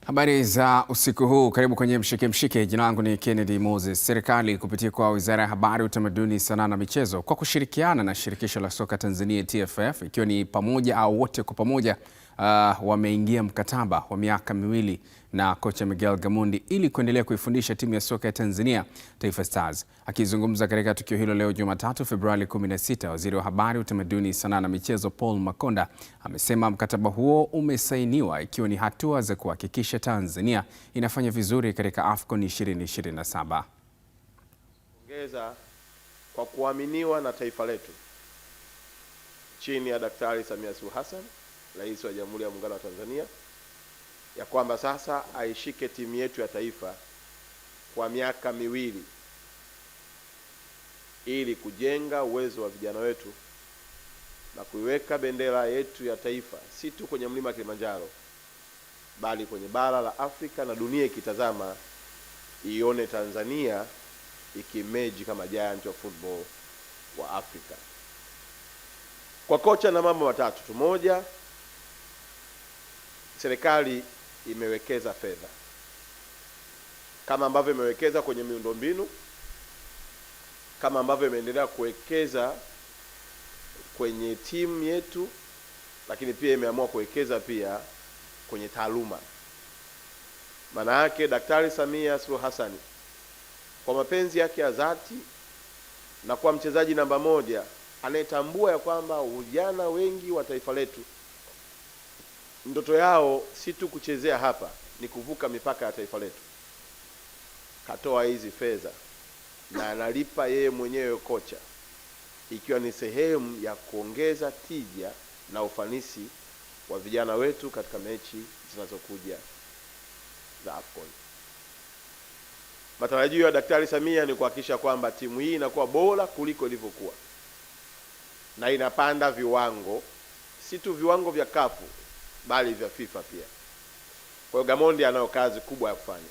Habari za usiku huu, karibu kwenye Mshike Mshike. Jina langu ni Kennedy Moses. Serikali kupitia kwa Wizara ya Habari, Utamaduni, Sanaa na Michezo kwa kushirikiana na Shirikisho la Soka Tanzania TFF, ikiwa ni pamoja au wote kwa pamoja, wameingia mkataba wa miaka miwili na kocha Miguel Gamondi ili kuendelea kuifundisha timu ya soka ya Tanzania Taifa Stars. Akizungumza katika tukio hilo leo Jumatatu Februari 16, Waziri wa Habari, Utamaduni, Sanaa na Michezo Paul Makonda amesema mkataba huo umesainiwa ikiwa ni hatua za kuhakikisha Tanzania inafanya vizuri katika AFCON 2027. Ongeza kwa kuaminiwa na taifa letu chini ya Daktari Samia Suluhu Hassan, Rais wa Jamhuri ya Muungano wa Tanzania, ya kwamba sasa aishike timu yetu ya taifa kwa miaka miwili ili kujenga uwezo wa vijana wetu na kuiweka bendera yetu ya taifa si tu kwenye mlima Kilimanjaro bali kwenye bara la Afrika, na dunia ikitazama ione Tanzania ikimeji kama giant of football wa Afrika. Kwa kocha na mambo matatu tu. Moja, serikali imewekeza fedha kama ambavyo imewekeza kwenye miundombinu, kama ambavyo imeendelea kuwekeza kwenye timu yetu, lakini pia imeamua kuwekeza pia kwenye taaluma. Maana yake Daktari Samia Suluhu Hassan kwa mapenzi yake ya dhati na kwa mchezaji namba moja anayetambua ya kwamba vijana wengi wa taifa letu ndoto yao si tu kuchezea hapa, ni kuvuka mipaka ya taifa letu. Katoa hizi fedha na analipa yeye mwenyewe kocha, ikiwa ni sehemu ya kuongeza tija na ufanisi wa vijana wetu katika mechi zinazokuja za AFCON. Matarajio ya Daktari Samia ni kuhakikisha kwamba timu hii inakuwa bora kuliko ilivyokuwa na inapanda viwango, si tu viwango vya kafu bali vya FIFA pia. Kwa hiyo Gamondi anayo kazi kubwa ya kufanya,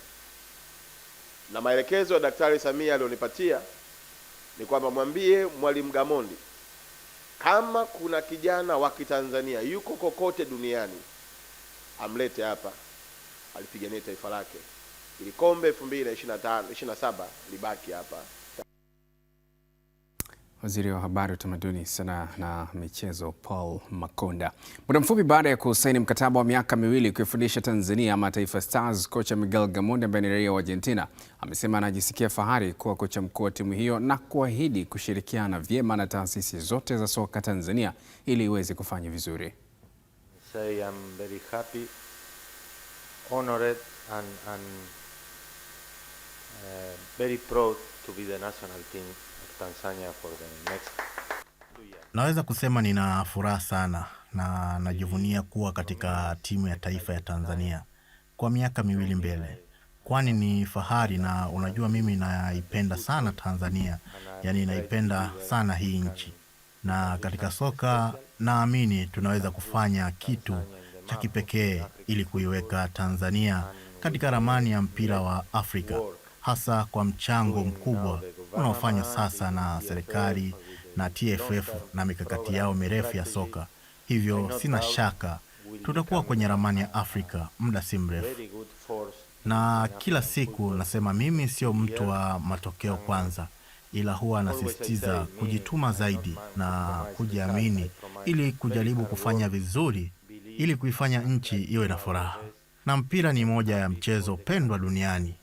na maelekezo ya Daktari Samia alionipatia ni kwamba mwambie Mwalimu Gamondi kama kuna kijana wa Kitanzania yuko kokote duniani amlete hapa alipigania taifa lake ili kombe 2025-27 libaki hapa. Waziri wa Habari, Utamaduni, Sanaa na Michezo Paul Makonda. Muda mfupi baada ya kusaini mkataba wa miaka miwili kuifundisha Tanzania ama Taifa Stars, kocha Miguel Gamondi ambaye ni raia wa Argentina amesema anajisikia fahari kuwa kocha mkuu wa timu hiyo na kuahidi kushirikiana vyema na taasisi zote za soka Tanzania ili iweze kufanya vizuri. I'm very happy, honored and very proud to be the national team of Tanzania for the next 2 years. Naweza kusema nina furaha sana na najivunia kuwa katika timu ya taifa ya Tanzania kwa miaka miwili mbele. Kwani ni fahari, na unajua mimi naipenda sana Tanzania, yani naipenda sana hii nchi. Na katika soka naamini tunaweza kufanya kitu cha kipekee ili kuiweka Tanzania katika ramani ya mpira wa Afrika, hasa kwa mchango mkubwa unaofanywa sasa na serikali na TFF na mikakati yao mirefu ya soka. Hivyo sina shaka tutakuwa kwenye ramani ya Afrika muda si mrefu. Na kila siku nasema mimi sio mtu wa matokeo kwanza, ila huwa nasisitiza kujituma zaidi na kujiamini ili kujaribu kufanya vizuri ili kuifanya nchi iwe na furaha. Na mpira ni moja ya mchezo pendwa duniani.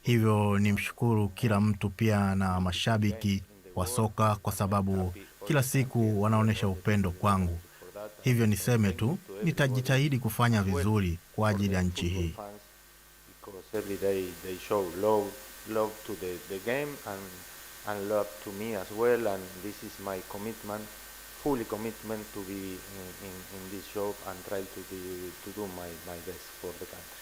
Hivyo nimshukuru kila mtu pia na mashabiki wa soka kwa sababu kila siku wanaonesha upendo kwangu. Hivyo niseme tu nitajitahidi kufanya vizuri kwa ajili ya nchi hii. Every day they show love to the game and love to me as well, and this is my commitment, fully commitment to be in this job and try to do my best for the country.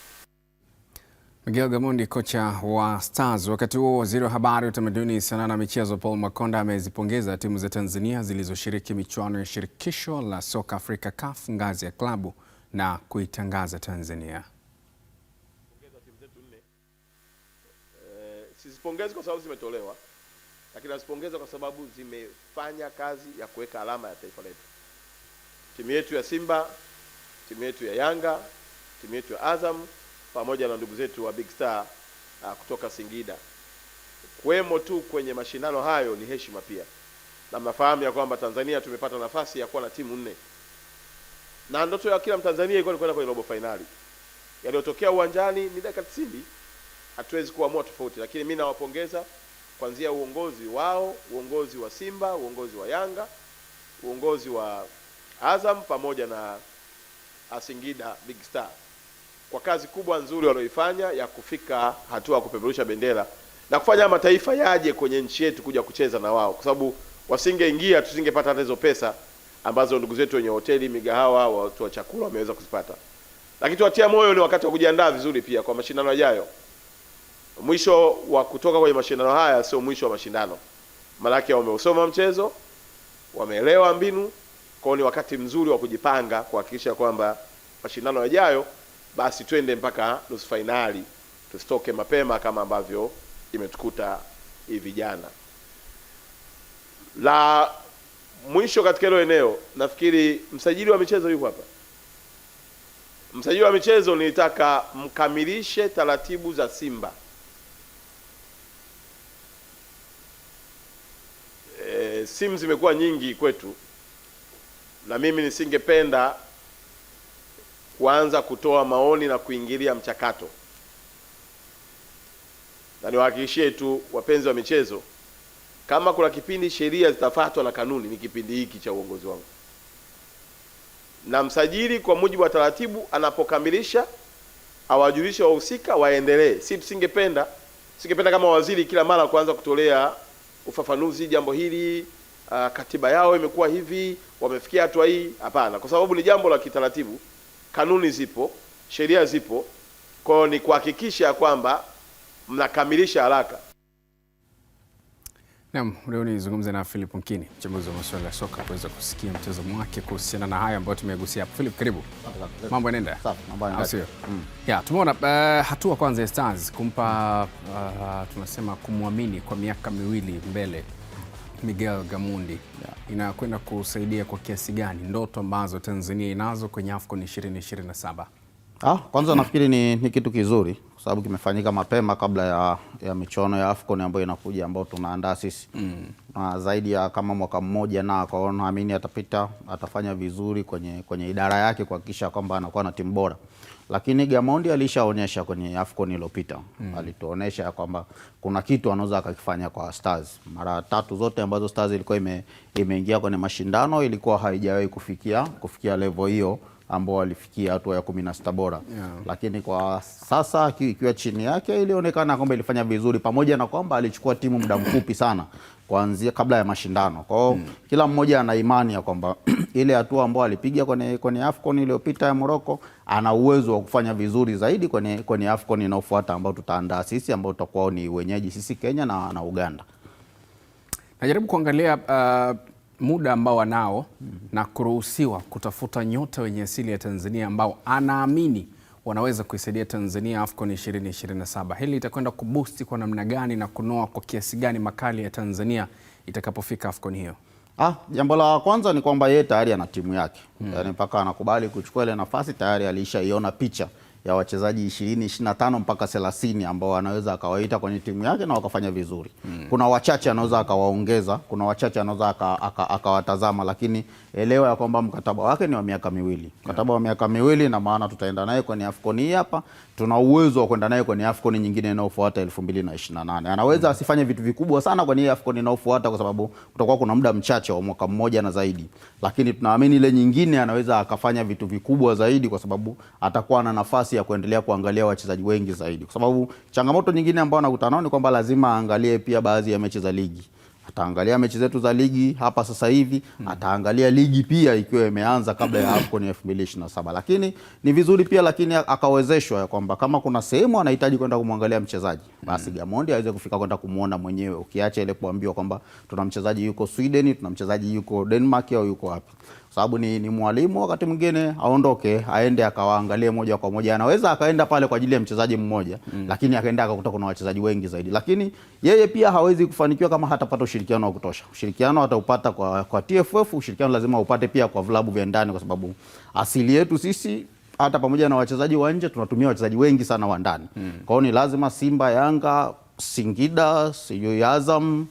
Miguel Gamondi, kocha wa Stars. Wakati huo Waziri wa Habari, Utamaduni, Sanaa na Michezo Paul Makonda amezipongeza timu za Tanzania zilizoshiriki michuano ya Shirikisho la Soka Afrika CAF ngazi ya klabu na kuitangaza Tanzania. Sizipongezi kwa sababu zimetolewa, lakini nazipongeza kwa sababu zimefanya kazi ya kuweka alama ya taifa letu. Timu yetu ya Simba, timu yetu ya Yanga, timu yetu ya Azam pamoja na ndugu zetu wa Big Star kutoka Singida. Kuwemo tu kwenye mashindano hayo ni heshima pia, na mnafahamu ya kwamba Tanzania tumepata nafasi ya kuwa na timu 4, na ndoto ya kila Mtanzania ilikuwa ni kwenda kwenye robo finali. Yaliyotokea uwanjani ni dakika 90, hatuwezi kuamua tofauti, lakini mimi nawapongeza kuanzia uongozi wao, uongozi wa Simba, uongozi wa Yanga, uongozi wa Azam pamoja na Singida Big Star kwa kazi kubwa nzuri walioifanya ya kufika hatua ya kupeperusha bendera na kufanya mataifa yaje kwenye nchi yetu kuja kucheza na wao, kwa sababu wasingeingia tusingepata hata hizo pesa ambazo ndugu zetu wenye hoteli, migahawa, watu wa chakula wameweza kuzipata. Lakini tuwatia moyo, ni wakati wa kujiandaa vizuri pia kwa mashindano yajayo. Mwisho wa kutoka kwenye mashindano haya sio mwisho wa mashindano. Malaki wameusoma mchezo, wameelewa mbinu, kwa ni wakati mzuri wa kujipanga kuhakikisha kwamba mashindano yajayo basi twende mpaka nusu finali, tusitoke mapema kama ambavyo imetukuta hivi jana. La mwisho katika hilo eneo, nafikiri msajili wa michezo yuko hapa. Msajili wa michezo, nilitaka mkamilishe taratibu za Simba. Simu zimekuwa nyingi kwetu, na mimi nisingependa kuanza kutoa maoni na kuingilia mchakato, na niwahakikishie tu wapenzi wa michezo, kama kuna kipindi sheria zitafuatwa na kanuni, ni kipindi hiki cha uongozi wangu. Na msajili kwa mujibu wa taratibu anapokamilisha awajulishe wahusika waendelee. Singependa kama waziri kila mara kuanza kutolea ufafanuzi jambo hili, katiba yao imekuwa hivi, wamefikia hatua hii. Hapana, kwa sababu ni jambo la kitaratibu, kanuni zipo, sheria zipo, kwa ni kuhakikisha kwamba mnakamilisha haraka. Naam, leo nizungumze na Philip Nkini, mchambuzi wa masuala ya soka, kuweza kusikia mtazamo wake kuhusiana na haya ambayo tumegusia hapo. Philip, karibu. Mambo yanaenda? Safi, mambo yanaenda. Ya, tumeona hatua kwanza ya Stars kumpa tunasema kumwamini kwa miaka 2 mbele Miguel Gamondi. Inakwenda kusaidia kwa kiasi gani ndoto ambazo Tanzania inazo kwenye AFCON 2027? Kwanza nafikiri ni kitu kizuri kwa sababu kimefanyika mapema kabla ya michuano ya AFCON ambayo inakuja, ambayo tunaandaa sisi. Na zaidi ya kama mwaka mmoja, na kwa naamini atafanya vizuri kwenye idara yake kuhakikisha kwamba anakuwa na timu bora. Lakini Gamondi alishaonyesha kwenye AFCON iliyopita, alituonesha kwamba kuna kitu anaweza akakifanya kwa Stars. Mara 3 zote ambazo Stars ilikuwa imeingia kwenye mashindano ilikuwa haijawahi kufikia level hiyo ambao walifikia hatua ya 16 bora. Lakini kwa sasa ikiwa chini yake ilionekana kwamba ilifanya vizuri, pamoja na kwamba alichukua timu muda mfupi sana kuanzia kabla ya mashindano. Kwa hiyo kila mmoja ana imani ya kwamba ile hatua ambayo alipiga kwenye AFCON iliyopita ya Morocco, ana uwezo wa kufanya vizuri zaidi kwenye AFCON inayofuata ambao tutaandaa sisi, ambao tutakuwa ni wenyeji sisi Kenya na Uganda. Najaribu kuangalia muda ambao wanao na kuruhusiwa kutafuta nyota wenye asili ya Tanzania ambao anaamini wanaweza kuisaidia Tanzania AFCON 2027. Hili itakwenda kuboost kwa namna gani na kunoa kwa kiasi gani makali ya Tanzania itakapofika AFCON hiyo? Jambo la kwanza ni kwamba yeye tayari ana timu yake. Yaani mpaka anakubali kuchukua ile nafasi tayari alishaiona picha ya wachezaji 20-25 mpaka 30 ambao anaweza akawaita kwenye timu yake na wakafanya vizuri. Kuna wachache anaweza akawaongeza, kuna wachache anaweza akawatazama, lakini elewa ya kwamba mkataba wake ni wa miaka 2. Mkataba wa miaka 2, na maana tutaenda naye kwenye AFCON hii hapa, tuna uwezo wa kwenda naye kwenye AFCON nyingine inayofuata 2028. Anaweza asifanye vitu vikubwa sana kwenye AFCON inayofuata kwa sababu kutakuwa kuna muda mchache wa mwaka mmoja na zaidi, lakini tunaamini ile nyingine anaweza akafanya vitu vikubwa zaidi kwa sababu atakuwa na nafasi ya kuendelea kuangalia wachezaji wengi zaidi. Kwa sababu changamoto nyingine ambayo anakutana nayo ni kwamba lazima aangalie pia baadhi ya mechi za ligi. Ataangalia mechi zetu za ligi hapa sasa hivi, ataangalia ligi pia ikiwa imeanza kabla ya AFCON 2027. Lakini ni vizuri pia, lakini akawezeshwa ya kwamba kama kuna sehemu anahitaji kwenda kumwangalia mchezaji, basi Gamondi aweze kufika kwenda kumuona mwenyewe, ukiacha ile kuambiwa kwamba tuna mchezaji yuko Sweden, tuna mchezaji yuko Denmark au yuko wapi. Sababu ni mwalimu, wakati mwingine aondoke aende akawaangalie moja kwa moja. Anaweza akaenda pale kwa ajili ya mchezaji mmoja, lakini akaenda akakuta kuna wachezaji wengi zaidi. Lakini yeye pia hawezi kufanikiwa kama hatapata ushirikiano wa kutosha. Ushirikiano ataupata kwa TFF, ushirikiano lazima upate pia kwa vilabu vya ndani, kwa sababu asili yetu sisi hata pamoja na wachezaji wa nje tunatumia wachezaji wengi sana wa ndani. Kwa hiyo ni lazima Simba, Yanga, Singida, sijui Azam,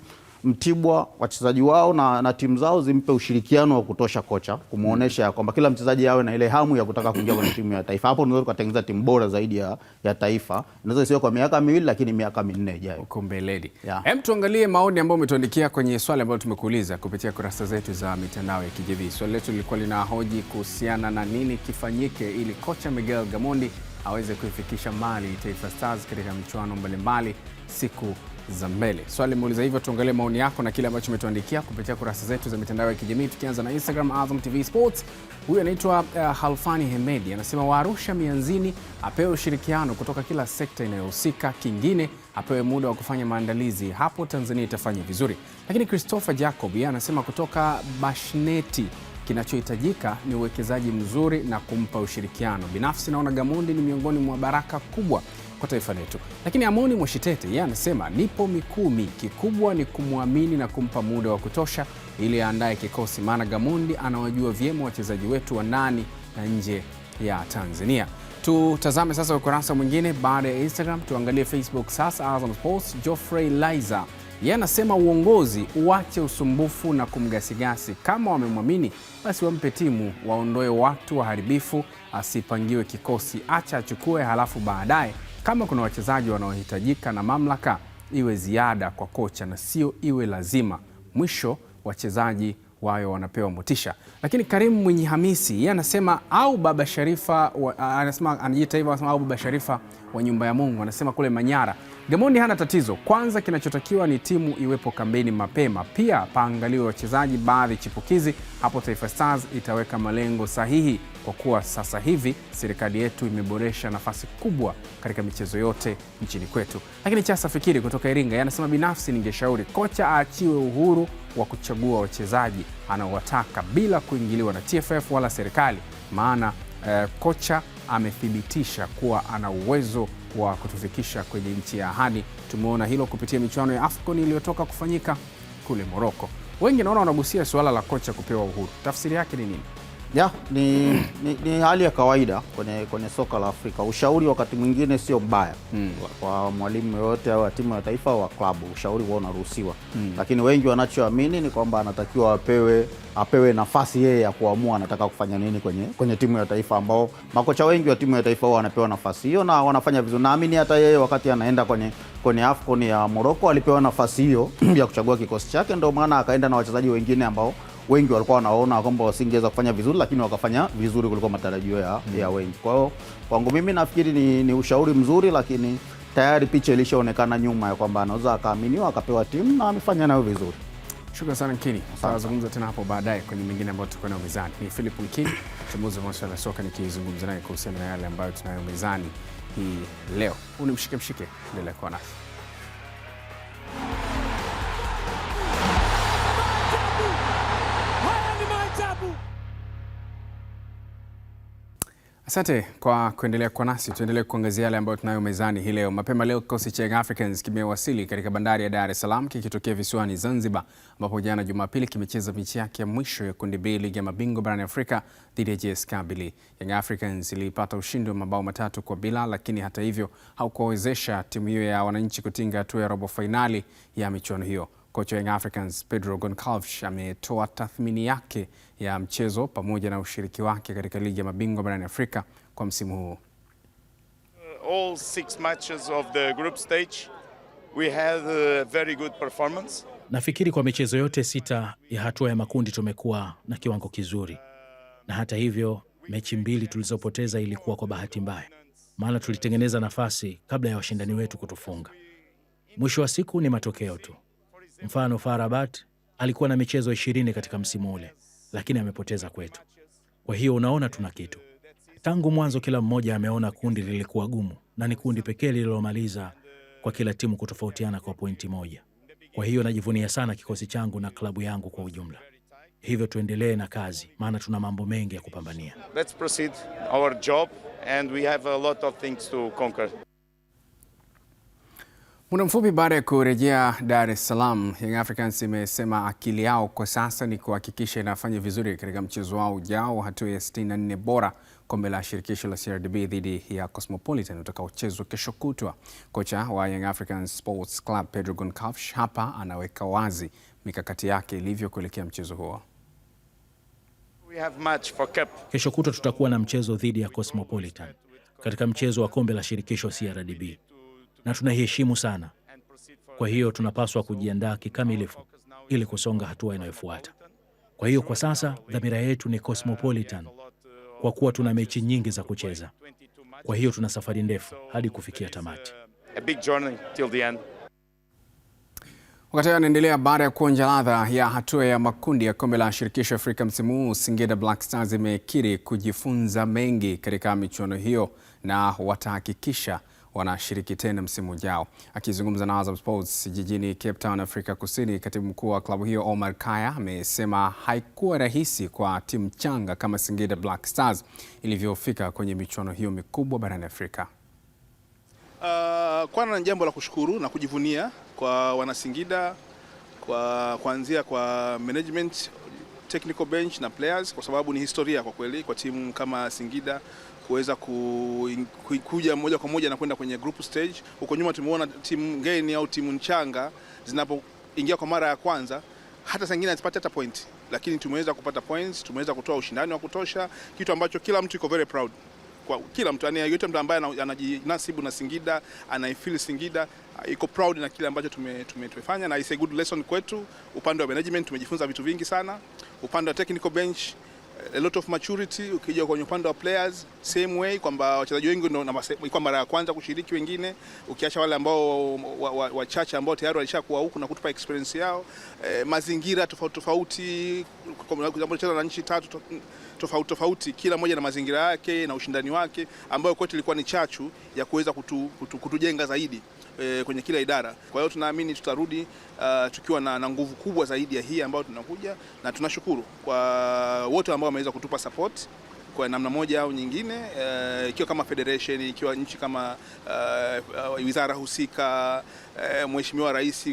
Mtibwa, wachezaji wao na timu zao zimpe ushirikiano wa kutosha kocha kumuonesha kwamba kila mchezaji awe na ile hamu ya kutaka kuingia kwenye timu ya taifa. Hapo unaweza kutengeneza timu bora zaidi ya taifa. Inaweza isiwe kwa miaka 2 lakini miaka 4 ijayo. Uko mbeleni. Hem, tuangalie maoni ambayo umetuandikia kwenye swali ambalo tumekuuliza kupitia kurasa zetu za mitandao ya kijamii. Swali letu lilikuwa linahoji kuhusiana na nini kifanyike ili kocha Miguel Gamondi aweze kuifikisha Mali Taifa Stars katika michuano mbalimbali siku za mbele. Swali limeuliza hivyo, tuangalie maoni yako na kile ambacho umetuandikia kupitia kurasa zetu za mitandao ya kijamii, tukianza na Instagram Azam TV Sports. Huyu anaitwa Halfani Hemedi, anasema wa Arusha mianzini apewe ushirikiano kutoka kila sekta inayohusika, kingine apewe muda wa kufanya maandalizi, hapo Tanzania itafanya vizuri. Lakini Christopher Jacob yeye anasema kutoka Bashneti, kinachohitajika ni uwekezaji mzuri na kumpa ushirikiano. Binafsi naona Gamondi ni miongoni mwa baraka kubwa kwa taifa letu. Lakini Amoni Mwashitete yeye anasema nipo Mikumi, kikubwa ni kumwamini na kumpa muda wa kutosha ili aandae kikosi, maana Gamondi anawajua vyema wachezaji wetu wa ndani na nje ya Tanzania. Tutazame sasa ukurasa mwingine baada ya Instagram, tuangalie Facebook sasa. Azam Sports, Geoffrey Liza yeye anasema uongozi uache usumbufu na kumgasigasi, kama wamemwamini basi wampe timu, waondoe watu waharibifu, asipangiwe kikosi, acha achukue, halafu baadaye kama kuna wachezaji wanaohitajika na mamlaka iwe ziada kwa kocha na sio iwe lazima. Mwisho wachezaji wao wanapewa motisha. Lakini Karim Mwinyi Hamisi yeye anasema au Baba Sharifa anasema anajiita hivyo, anasema au Baba Sharifa wa nyumba ya Mungu, anasema kule Manyara Gamondi hana tatizo. Kwanza kinachotakiwa ni timu iwepo kambeni mapema, pia paangaliwe wachezaji baadhi chipukizi, hapo Taifa Stars itaweka malengo sahihi, kwa kuwa sasa hivi serikali yetu imeboresha nafasi kubwa katika michezo yote nchini kwetu. Lakini Chasa Fikiri kutoka Iringa anasema binafsi ningeshauri kocha aachiwe uhuru wa kuchagua wachezaji anaowataka bila kuingiliwa na TFF wala serikali, maana kocha amethibitisha kuwa ana uwezo wa kutufikisha kwenye nchi ya ahadi. Tumeona hilo kupitia michuano ya AFCON iliyotoka kufanyika kule Morocco. Wengi naona wanagusia suala la kocha kupewa uhuru. Tafsiri yake ni nini? Ni hali ya kawaida kwenye soka la Afrika. Ushauri wakati mwingine sio mbaya kwa mwalimu yoyote au timu ya taifa au klabu, ushauri wao unaruhusiwa. Lakini wengi wanachoamini ni kwamba anatakiwa apewe nafasi yeye ya kuamua anataka kufanya nini kwenye timu ya taifa, ambao makocha wengi wa timu ya taifa wao wanapewa nafasi hiyo na wanafanya vizuri. Naamini hata yeye wakati anaenda kwenye AFCON ya Morocco alipewa nafasi hiyo ya kuchagua kikosi chake, ndio maana akaenda na wachezaji wengine ambao wengi walikuwa wanaona kwamba wasingeweza kufanya vizuri, lakini wakafanya vizuri kuliko matarajio ya wengi. Kwa hiyo kwangu mimi nafikiri ni ushauri mzuri, lakini tayari picha ilishaonekana nyuma ya kwamba anaweza akaaminiwa akapewa timu na amefanya nayo vizuri. Shukrani sana Nkini. Tutazungumza tena hapo baadaye kwenye mengine ambayo tuko nayo mezani. Ni Philip Nkini, mchambuzi wa masuala ya soka, nikizungumza naye kuhusiana na yale ambayo tunayo mezani hii leo. Unimshike mshike, endelea kuwa nasi. Asante kwa kuendelea kwa nasi. Tuendelee kuangazia yale ambayo tunayo mezani hii leo. Mapema leo kikosi cha Young Africans kimewasili katika bandari ya Dar es Salaam kikitokea visiwani Zanzibar, ambapo jana Jumapili kimecheza mechi yake ya mwisho ya kundi B ligi ya mabingwa barani Afrika dhidi ya JS Kabylie. Young Africans ilipata ushindi wa mabao 3-0, lakini hata hivyo haukuwezesha timu hiyo ya wananchi kutinga hatua ya robo fainali ya michuano hiyo. Kocha wa Young Africans Pedro Goncalves ametoa tathmini yake ya mchezo pamoja na ushiriki wake katika ligi ya mabingwa barani Afrika kwa msimu huu. All 6 matches of the group stage we had a very good performance. Nafikiri kwa michezo yote 6 ya hatua ya makundi tumekuwa na kiwango kizuri, na hata hivyo mechi 2 tulizopoteza ilikuwa kwa bahati mbaya, maana tulitengeneza nafasi kabla ya washindani wetu kutufunga. Mwisho wa siku ni matokeo tu. Mfano FAR Rabat alikuwa na michezo 20 katika msimu ule, lakini amepoteza kwetu. Kwa hiyo unaona tuna kitu. Tangu mwanzo kila mmoja ameona kundi lilikuwa gumu, na ni kundi pekee lililomaliza kwa kila timu kutofautiana kwa pointi 1. Kwa hiyo najivunia sana kikosi changu na klabu yangu kwa ujumla. Hivyo tuendelee na kazi, maana tuna mambo mengi ya kupambania. Let's proceed our job and we have a lot of things to conquer. Muda mfupi baada ya kurejea Dar es Salaam, Young Africans imesema akili yao kwa sasa ni kuhakikisha inafanya vizuri katika mchezo wao ujao hatua ya 64 bora kombe la shirikisho la CRDB dhidi ya Cosmopolitan utakaochezwa kesho kutwa. Kocha wa Young Africans Sports Club Pedro Goncalves hapa anaweka wazi mikakati yake ilivyo kuelekea mchezo huo. Kesho kutwa tutakuwa na mchezo dhidi ya Cosmopolitan katika mchezo wa kombe la shirikisho CRDB. Na tunaheshimu sana. Kwa hiyo tunapaswa kujiandaa kikamilifu ili kusonga hatua inayofuata. Kwa hiyo kwa sasa dhamira yetu ni Cosmopolitan kwa kuwa tuna mechi nyingi za kucheza. Kwa hiyo tuna safari ndefu hadi kufikia tamati. Wakati anaendelea baada ya kuonja ladha ya hatua ya makundi ya kombe la shirikisho Afrika msimu huu, Singida Black Stars imekiri kujifunza mengi katika michuano hiyo na watahakikisha wanashiriki tena msimu ujao. Akizungumza na Azam Sports jijini Cape Town, Afrika Kusini, katibu mkuu wa klabu hiyo Omar Kaya amesema haikuwa rahisi kwa timu changa kama Singida Black Stars ilivyofika kwenye michuano hiyo mikubwa barani Afrika. Kwanza ni jambo la kushukuru na kujivunia kwa Wanasingida, kuanzia kwa management, technical bench na players, kwa sababu ni historia kwa kweli kwa timu kama Singida kuweza kuja moja kwa moja na kwenda kwenye group stage. Huko nyuma tumeona timu ngeni au timu nchanga zinapoingia kwa mara ya kwanza hata zingine hazipati hata point, lakini tumeweza kupata points, tumeweza kutoa ushindani wa kutosha, kitu ambacho kila mtu iko very proud. Kwa kila mtu yote mtu ambaye anajinasibu na Singida, anaifeel Singida, iko proud na kile ambacho tumefanya, na it's a good lesson kwetu. Upande wa management tumejifunza vitu vingi sana, upande wa technical bench a lot of maturity. Ukija kwenye upande wa players same way, kwamba wachezaji wengi ndio kwa mara ya kwanza kushiriki, wengine ukiacha wale ambao wachache ambao tayari walishakuwa huku na kutupa experience yao. Mazingira tofauti kucheza na nchi tatu tofauti, kila moja na mazingira yake na ushindani wake, ambayo kwetu ilikuwa ni chachu ya kuweza kutujenga zaidi kwenye kila idara. Kwa hiyo tunaamini tutarudi tukiwa na nguvu kubwa zaidi ya hii ambayo tunakuja, na tunashukuru kwa wote ambao wameweza kutupa support kwa namna moja au nyingine, ikiwa kama federation, ikiwa nchi kama wizara husika, Mheshimiwa Rais,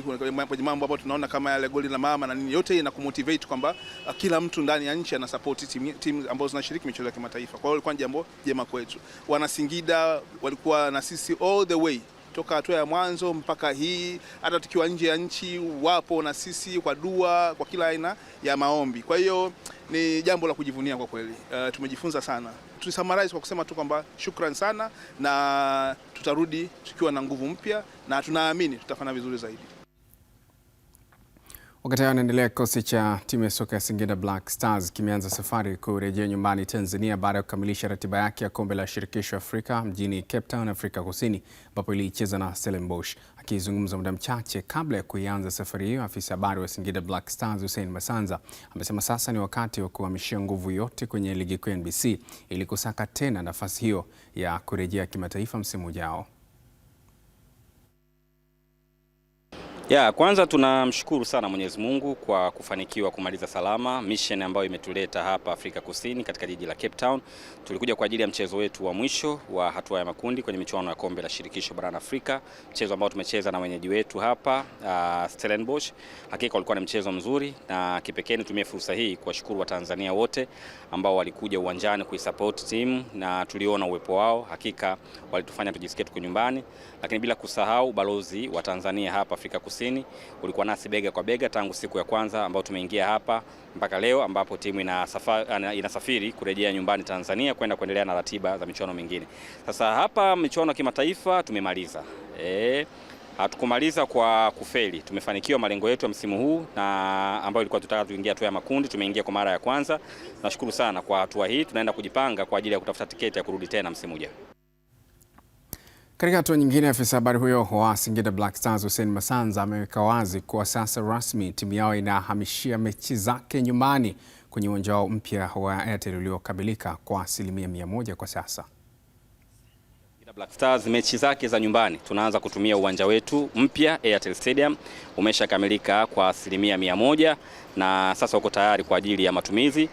kwenye mambo ambayo tunaona kama yale goli la mama na nini, yote ina kumotivate kwamba kila mtu ndani ya nchi ana support timu ambazo zinashiriki michezo ya kimataifa. Kwa hiyo ilikuwa jambo jema kwetu. Wanasingida walikuwa na sisi all the way toka hatua ya mwanzo mpaka hii, hata tukiwa nje ya nchi wapo na sisi kwa dua, kwa kila aina ya maombi. Kwa hiyo ni jambo la kujivunia kwa kweli. Tumejifunza sana. Tusummarize kwa kusema tu kwamba shukrani sana, na tutarudi tukiwa na nguvu mpya, na tunaamini tutafanya vizuri zaidi. Wakati anaendelea, kikosi cha timu ya soka ya Singida Black Stars kimeanza safari kurejea nyumbani Tanzania baada ya kukamilisha ratiba yake ya kombe la shirikisho Afrika mjini Cape Town, Afrika Kusini, ambapo ilicheza na Stellenbosch. Akizungumza muda mchache kabla ya kuianza safari hiyo, afisa habari wa Singida Black Stars Hussein Masanza amesema sasa ni wakati wa kuhamishia nguvu yote kwenye ligi kuu NBC ili kusaka tena nafasi hiyo ya kurejea kimataifa msimu ujao. Kwanza tunamshukuru sana Mwenyezi Mungu kwa kufanikiwa kumaliza salama mission ambayo imetuleta hapa Afrika Kusini katika jiji la Cape Town. Tulikuja kwa ajili ya mchezo wetu wa mwisho wa hatua ya makundi kwenye michuano ya kombe la shirikisho barani Afrika, mchezo ambao tumecheza na wenyeji wetu hapa Stellenbosch. Hakika ulikuwa ni mchezo mzuri, na kipekee nitumie fursa hii kuwashukuru Watanzania wote ambao walikuja uwanjani kuisupport timu, na tuliona uwepo wao. Hakika walitufanya tujisikie tuko nyumbani, lakini bila kusahau balozi wa Tanzania hapa Afrika Kusini ulikuwa nasi bega kwa bega tangu siku ya kwanza ambao tumeingia hapa mpaka leo ambapo timu inasafiri kurejea nyumbani Tanzania kwenda kuendelea na ratiba za michuano mingine. Sasa hapa michuano ya kimataifa tumemaliza. Hatukumaliza kwa kufeli. Tumefanikiwa malengo yetu ya msimu huu, na ambayo ilikuwa tutaka tuingia hatua ya makundi, tumeingia kwa mara ya kwanza. Nashukuru sana kwa hatua hii. Tunaenda kujipanga kwa ajili ya kutafuta tiketi ya kurudi tena msimu ujao. Katika hatua nyingine, afisa habari huyo wa Singida Black Stars Hussein Masanza ameweka wazi kuwa sasa rasmi timu yao inahamishia mechi zake nyumbani kwenye uwanja wao mpya wa Airtel uliokamilika kwa 100% kwa sasa. Singida Black Stars mechi zake za nyumbani tunaanza kutumia uwanja wetu mpya Airtel Stadium, umeshakamilika kwa 100%, na sasa uko tayari kwa ajili ya matumizi.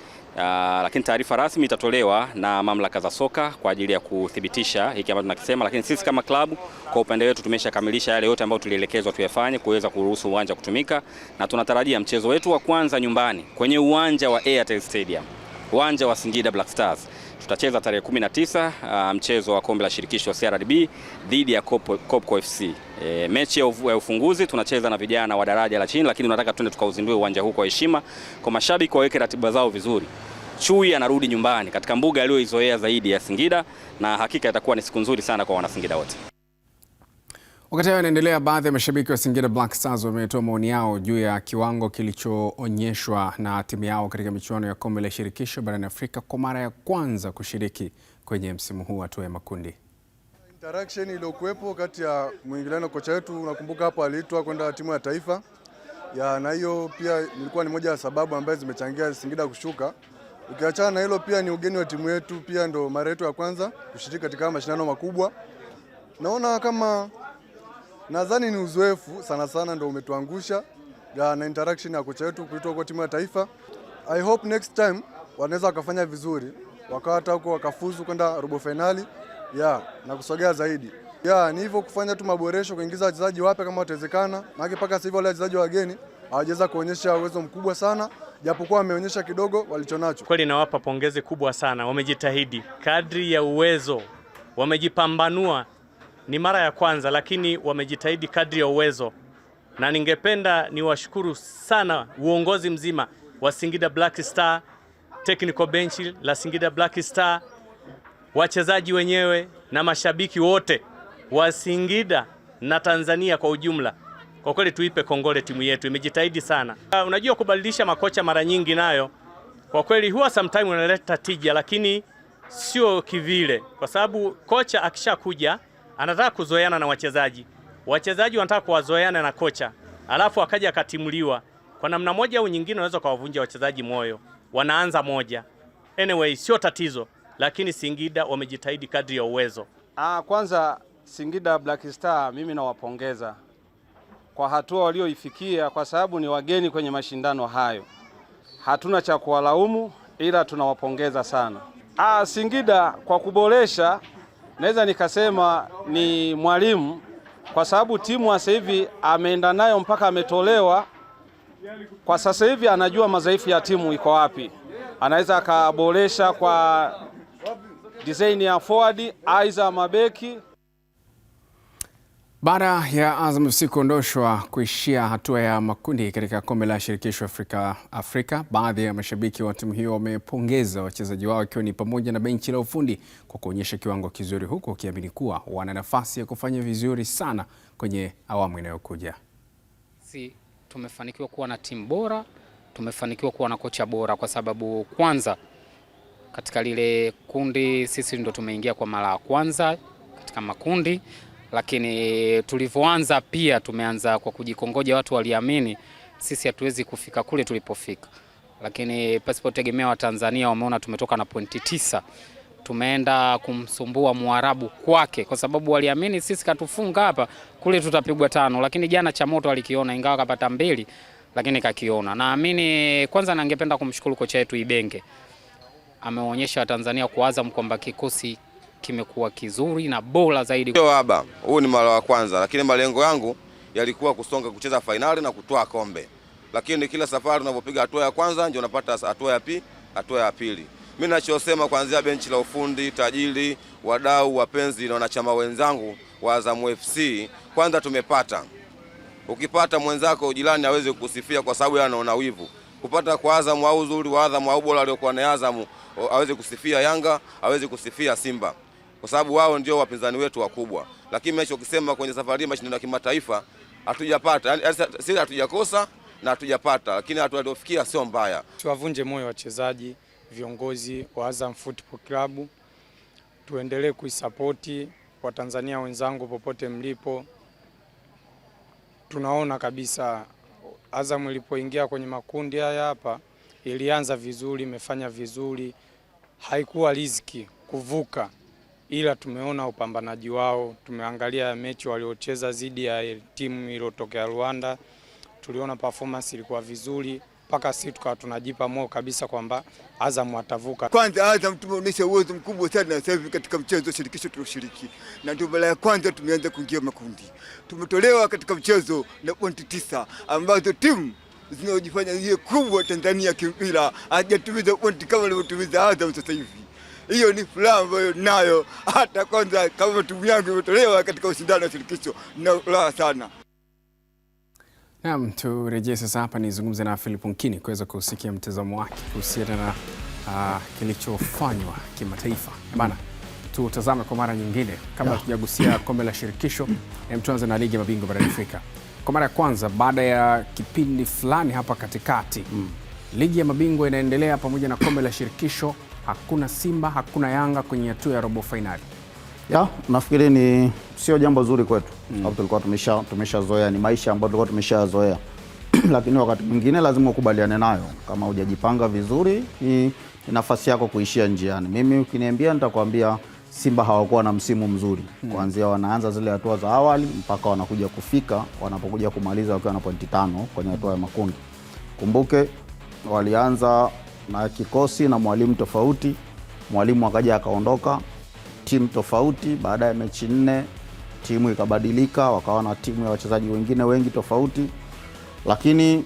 Lakini taarifa rasmi itatolewa na mamlaka za soka kwa ajili ya kuthibitisha hiki ambacho tunakisema, lakini sisi kama klabu kwa upande wetu tumeshakamilisha yale yote ambayo tulielekezwa tuyafanye kuweza kuruhusu uwanja kutumika, na tunatarajia mchezo wetu wa kwanza nyumbani kwenye uwanja wa Airtel Stadium, uwanja wa Singida Black Stars. Tutacheza tarehe 19 mchezo wa kombe la shirikisho CRDB dhidi ya Kopko FC. Mechi ya ufunguzi tunacheza na vijana wa daraja la chini, lakini tunataka twende tukauzindue uwanja huu kwa heshima, kwa mashabiki waweke ratiba zao vizuri. Chui anarudi nyumbani katika mbuga aliyoizoea zaidi ya Singida, na hakika itakuwa ni siku nzuri sana kwa wanasingida wote. Wakati hayo yanaendelea, baadhi ya mashabiki wa Singida Black Stars wametoa maoni yao juu ya kiwango kilichoonyeshwa na timu yao katika michuano ya kombe la shirikisho barani Afrika kwa mara ya kwanza kushiriki kwenye msimu huu hatua ya makundi. Interaction iliyokuwepo kati ya mwingiliano, kocha wetu nakumbuka hapo aliitwa kwenda timu ya taifa na hiyo pia ilikuwa ni moja ya sababu ambazo zimechangia Singida kushuka. Ukiachana na hilo, pia ni ugeni wa timu yetu, pia ndo mara yetu ya kwanza kushiriki katika mashindano makubwa. Naona kama nadhani ni uzoefu sana ndo umetuangusha na interaction ya kocha wetu kuitwa kwa timu ya taifa. I hope next time wanaweza wakafanya vizuri, wakawata huko wakafuzu kwenda robo finali na kusogea zaidi. Ni hivyo, kufanya tu maboresho, kuingiza wachezaji wapya kama watawezekana. Maana mpaka sasa hivi wale wachezaji wageni hawajaweza kuonyesha uwezo mkubwa sana, japokuwa wameonyesha kidogo walichonacho. Kweli nawapa pongezi kubwa sana, wamejitahidi kadri ya uwezo, wamejipambanua. Ni mara ya kwanza lakini wamejitahidi kadri ya uwezo, na ningependa niwashukuru sana uongozi mzima wa Singida Black Star, technical bench la Singida Black Star, wachezaji wenyewe na mashabiki wote wa Singida na Tanzania kwa ujumla. Kwa kweli tuipe kongole timu yetu, imejitahidi sana. Unajua kubadilisha makocha mara nyingi nayo kwa kweli huwa sometime unaleta tija, lakini sio kivile, kwa sababu kocha akishakuja anataka kuzoeana na wachezaji. Wachezaji wanataka kuwazoeana na kocha. Alafu akaja akatimuliwa. Kwa namna moja au nyingine unaweza kuwavunja wachezaji moyo. Wanaanza moja. Anyway, sio tatizo, lakini Singida wamejitahidi kadri ya uwezo. Kwanza Singida Black Star mimi nawapongeza kwa hatua walioifikia, kwa sababu ni wageni kwenye mashindano hayo. Hatuna cha kuwalaumu, ila tunawapongeza sana. Singida kwa kuboresha, naweza nikasema ni mwalimu, kwa sababu timu sasa hivi ameenda nayo mpaka ametolewa. Kwa sasa hivi anajua madhaifu ya timu iko wapi, anaweza akaboresha kwa design ya forward, aiza mabeki. Baada ya Azam FC kuondoshwa kuishia hatua ya makundi katika kombe la shirikisho Afrika, baadhi ya mashabiki wa timu hiyo wamepongeza wachezaji wao, ikiwa ni pamoja na benchi la ufundi kwa kuonyesha kiwango kizuri, huku wakiamini kuwa wana nafasi ya kufanya vizuri sana kwenye awamu inayokuja. Tumefanikiwa kuwa na timu bora, tumefanikiwa kuwa na kocha bora, kwa sababu kwanza katika lile kundi sisi ndo tumeingia kwa mara ya kwanza katika makundi. Lakini tulivyoanza pia tumeanza kwa kujikongoja, watu waliamini sisi hatuwezi kufika kule tulipofika. Lakini pasipotegemea wa Tanzania wameona tumetoka na pointi 9. Tumeenda kumsumbua Mwarabu kwake, kwa sababu waliamini sisi katufunga hapa, kule tutapigwa 5. Lakini jana Chamoto alikiona, ingawa kapata 2, lakini kakiona. Naamini kwanza ningependa kumshukuru kocha wetu Ibenge. Ameonyesha Tanzania kwa Azam kwamba kikosi kimekuwa kizuri na bora zaidi. Huu ni mara wa kwanza, lakini malengo yangu yalikuwa kusonga kucheza fainali na kutoa kombe. Lakini kila safari unapopiga hatua ya kwanza ndio unapata hatua ya pili. Mimi ninachosema kuanzia benchi la ufundi, tajiri, wadau, wapenzi na wanachama wenzangu wa Azam FC, kwanza tumepata. Ukipata mwenzako jirani aweze kukusifia kwa sababu yeye anaona wivu. Kupata kwa Azam au uzuri wa Azam au bora aliyokuwa na Azam, aweze kusifia Yanga, aweze kusifia Simba, kwa sababu wao ndio wapinzani wetu wakubwa. Lakini mimi ukisema kwenye safari ya mashindano ya kimataifa hatujapata, yani sisi hatujakosa na hatujapata, lakini watu waliofikia sio mbaya. Tuwavunje moyo wachezaji, viongozi wa Azam Football Club. Tuendelee kuisapoti kwa Tanzania wenzangu popote mlipo. Tunaona kabisa Azam ilipoingia kwenye makundi haya hapa ilianza vizuri, imefanya vizuri. Haikuwa riziki kuvuka, ila tumeona upambanaji wao. Tumeangalia mechi waliocheza dhidi ya timu iliyotokea Rwanda, tuliona performance ilikuwa vizuri. mpaka sisi tukawa tunajipa moyo kabisa kwamba Azam atavuka. Kwanza Azam tumeonyesha uwezo mkubwa sana sasa hivi katika mchezo wa shirikisho tulioshiriki, na ndio mara ya kwanza tumeanza kuingia makundi. Tumetolewa katika mchezo na pointi 9 ambazo timu zinazojifanya ndiye kubwa Tanzania kimpira hajatumiza pointi kama alivyotumiza Azam sasa hivi. Hiyo ni furaha ambayo nayo, hata kwanza kama timu yangu imetolewa katika ushindano wa shirikisho na furaha sana. Naam, turejee sasa hapa nizungumze na Philip Nkini kuweza kusikia mtazamo wake kuhusiana na kilichofanywa kimataifa. Bana, tutazame kwa mara nyingine kabla tujagusia kombe la shirikisho. Tuanze na ligi ya mabingwa barani Afrika. Kwa mara ya kwanza baada ya kipindi fulani hapa katikati, ligi ya mabingwa inaendelea pamoja na kombe la shirikisho. Hakuna Simba, hakuna Yanga kwenye hatua ya robo finali. Nafikiri ni sio jambo zuri kwetu. Hapo tulikuwa tumeshazoea, ni maisha ambayo tulikuwa tumeshazoea. Lakini wakati mwingine lazima ukubaliane nayo. Kama hujajipanga vizuri, ni nafasi yako kuishia njiani. Mimi ukiniambia nitakwambia Simba hawakuwa na msimu mzuri. Kuanzia wanaanza zile hatua za awali mpaka wanakuja kufika, wanapokuja kumaliza wakiwa na pointi 5 kwenye hatua ya makundi. Kumbuke walianza na kikosi na mwalimu tofauti. Mwalimu akaja akaondoka, timu tofauti. Baada ya mechi 4 timu ikabadilika, wakawa na timu ya wachezaji wengine wengi tofauti, lakini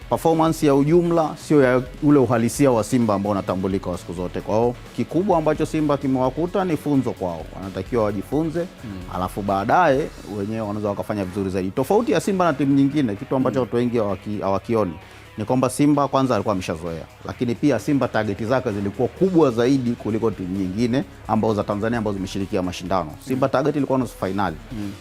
performance ya ujumla sio ya ule uhalisia wa Simba ambao unatambulika wa siku zote. Kwa hiyo kikubwa ambacho Simba kimewakuta ni funzo kwao, wanatakiwa wajifunze, alafu baadaye wenyewe wanaweza wakafanya vizuri zaidi. Tofauti ya Simba na timu nyingine, kitu ambacho watu wengi hawakioni, ni kwamba Simba kwanza alikuwa ameshazoea, lakini pia Simba targeti zake zilikuwa kubwa zaidi kuliko timu nyingine ambazo za Tanzania ambazo zimeshirikia mashindano. Simba target ilikuwa nusu finali.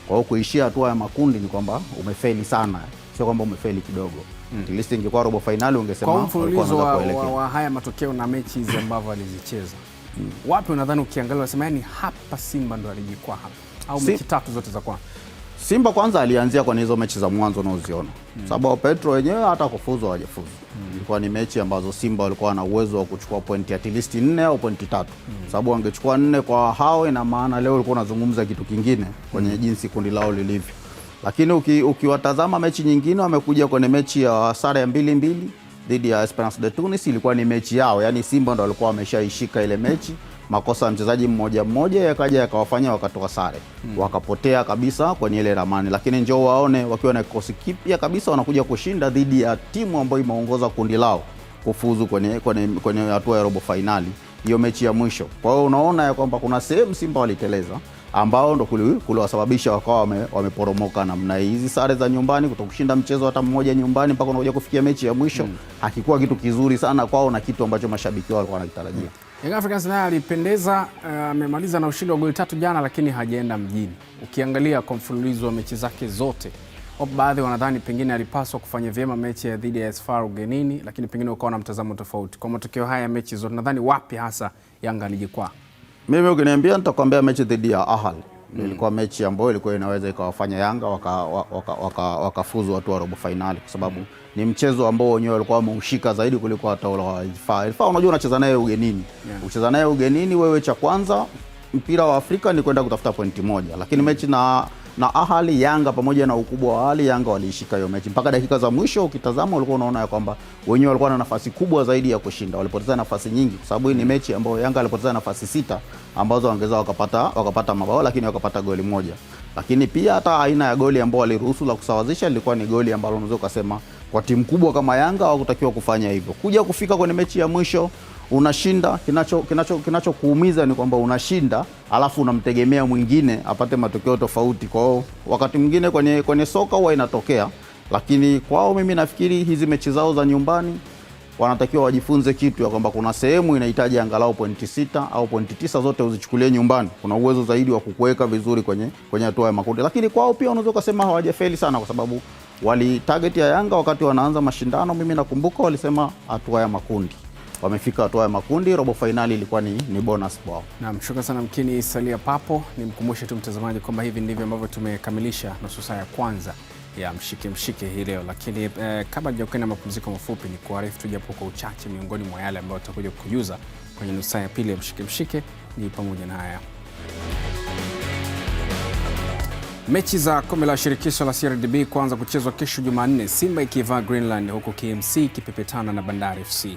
Kwa hiyo kuishia hatua ya makundi ni kwamba umefeli sana, sio kwamba umefeli kidogo. At least ingekuwa robo finali ungesema kwa mfululizo wa haya matokeo na mechi hizi ambavyo alizicheza. Wapi unadhani ukiangalia unasema yani hapa Simba ndo alijikwaa hapa, au mechi 3 zote za kwanza? Simba kwanza alianzia kwa hizo mechi za mwanzo unaoziona. Sababu Petro wenyewe hata kufuzu hawajafuzu. Ilikuwa ni mechi ambazo Simba walikuwa na uwezo wa kuchukua pointi at least 4 au pointi 3. Sababu wangechukua 4 kwa hao, ina maana leo ulikuwa unazungumza kitu kingine kwenye jinsi kundi lao lilivyo. Lakini ukiwatazama mechi nyingine, wamekuja kwenye mechi ya sare ya 2-2 dhidi ya Esperance de Tunis, ilikuwa ni mechi yao. Yaani Simba ndo walikuwa wameshaishika ile mechi. Makosa ya mchezaji mmoja yakaja yakawafanya wakatoka sare. Wakapotea kabisa kwenye ile ramani. Lakini njoo waone wakiwa na kikosi kipya kabisa wanakuja kushinda dhidi ya timu ambayo imeongoza kundi lao kufuzu kwenye hatua ya robo finali, hiyo mechi ya mwisho. Kwa hiyo unaona ya kwamba kuna sehemu Simba waliteleza ambao ndo kuliwasababisha wakawa wameporomoka namna hii. Hizi sare za nyumbani, kutokushinda mchezo hata mmoja nyumbani mpaka unakuja kufikia mechi ya mwisho, hakikuwa kitu kizuri sana kwao na kitu ambacho mashabiki wao walikuwa wanakitarajia. Young Africans naye alipendeza, amemaliza na ushindi wa goli 3 jana, lakini hajaenda mjini. Ukiangalia kwa mfululizo wa mechi zake zote, baadhi wanadhani pengine alipaswa kufanya vyema mechi ya dhidi ya Esfar ugenini, lakini pengine ukawa na mtazamo tofauti. Kwa matokeo haya mechi zote, nadhani wapi hasa Yanga alijikwaa? Mimi ukiniambia nitakwambia mechi dhidi ya Ahly. Ilikuwa mechi ambayo ilikuwa inaweza ikawafanya Yanga wakafuzu hatua ya robo finali, kwa sababu ni mchezo ambao wenyewe walikuwa wameushika zaidi kuliko hata ule wa Esfar. Esfar unajua unacheza naye ugenini. Ucheza naye ugenini, wewe cha kwanza mpira wa Afrika ni kwenda kutafuta pointi 1. Lakini mechi na Ahly, Yanga pamoja na ukubwa wa Ahly, Yanga waliishika hiyo mechi mpaka dakika za mwisho. Ukitazama ulikuwa unaona ya kwamba wenyewe walikuwa na nafasi kubwa zaidi ya kushinda. Walipoteza nafasi nyingi kwa sababu hii ni mechi ambayo Yanga alipoteza nafasi 6 ambazo wangeza wakapata mabao, lakini wakapata goli 1. Lakini pia hata aina ya goli ambao waliruhusu la kusawazisha lilikuwa ni goli ambalo unaweza kusema kwa timu kubwa kama Yanga hawakutakiwa kufanya hivyo. Kuja kufika kwenye mechi ya mwisho unashinda, kinachokuumiza ni kwamba unashinda alafu unamtegemea mwingine apate matokeo tofauti. Kwa hiyo wakati mwingine kwenye soka huwa inatokea, lakini kwao mimi nafikiri hizi mechi zao za nyumbani wanatakiwa wajifunze kitu ya kwamba kuna sehemu inahitaji angalau pointi 6 au pointi 9 zote uzichukulie nyumbani. Kuna uwezo zaidi wa kukuweka vizuri kwenye hatua ya makundi. Lakini kwao pia unaweza kusema hawajafeli sana, kwa sababu wali target ya Yanga wakati wanaanza mashindano, mimi nakumbuka walisema hatua ya makundi. Wamefika hatua ya makundi, robo finali ilikuwa ni bonus kwao. Naam, shukrani sana Mkini. Salia papo, nimkumbushe tu mtazamaji kwamba hivi ndivyo ambavyo tumekamilisha nusu saa ya kwanza ya mshike hii leo, lakini kabla hujakwenda mapumziko mafupi, ni kuarifu tu japo kwa uchache miongoni mwa yale ambayo tutakuja kukujuza kwenye nusu saa ya pili ya mshike ni pamoja na haya. Mechi za kombe la shirikisho la CRDB kuanza kuchezwa kesho Jumanne, Simba ikivaa Greenland huku KMC ikipepetana na Bandari FC.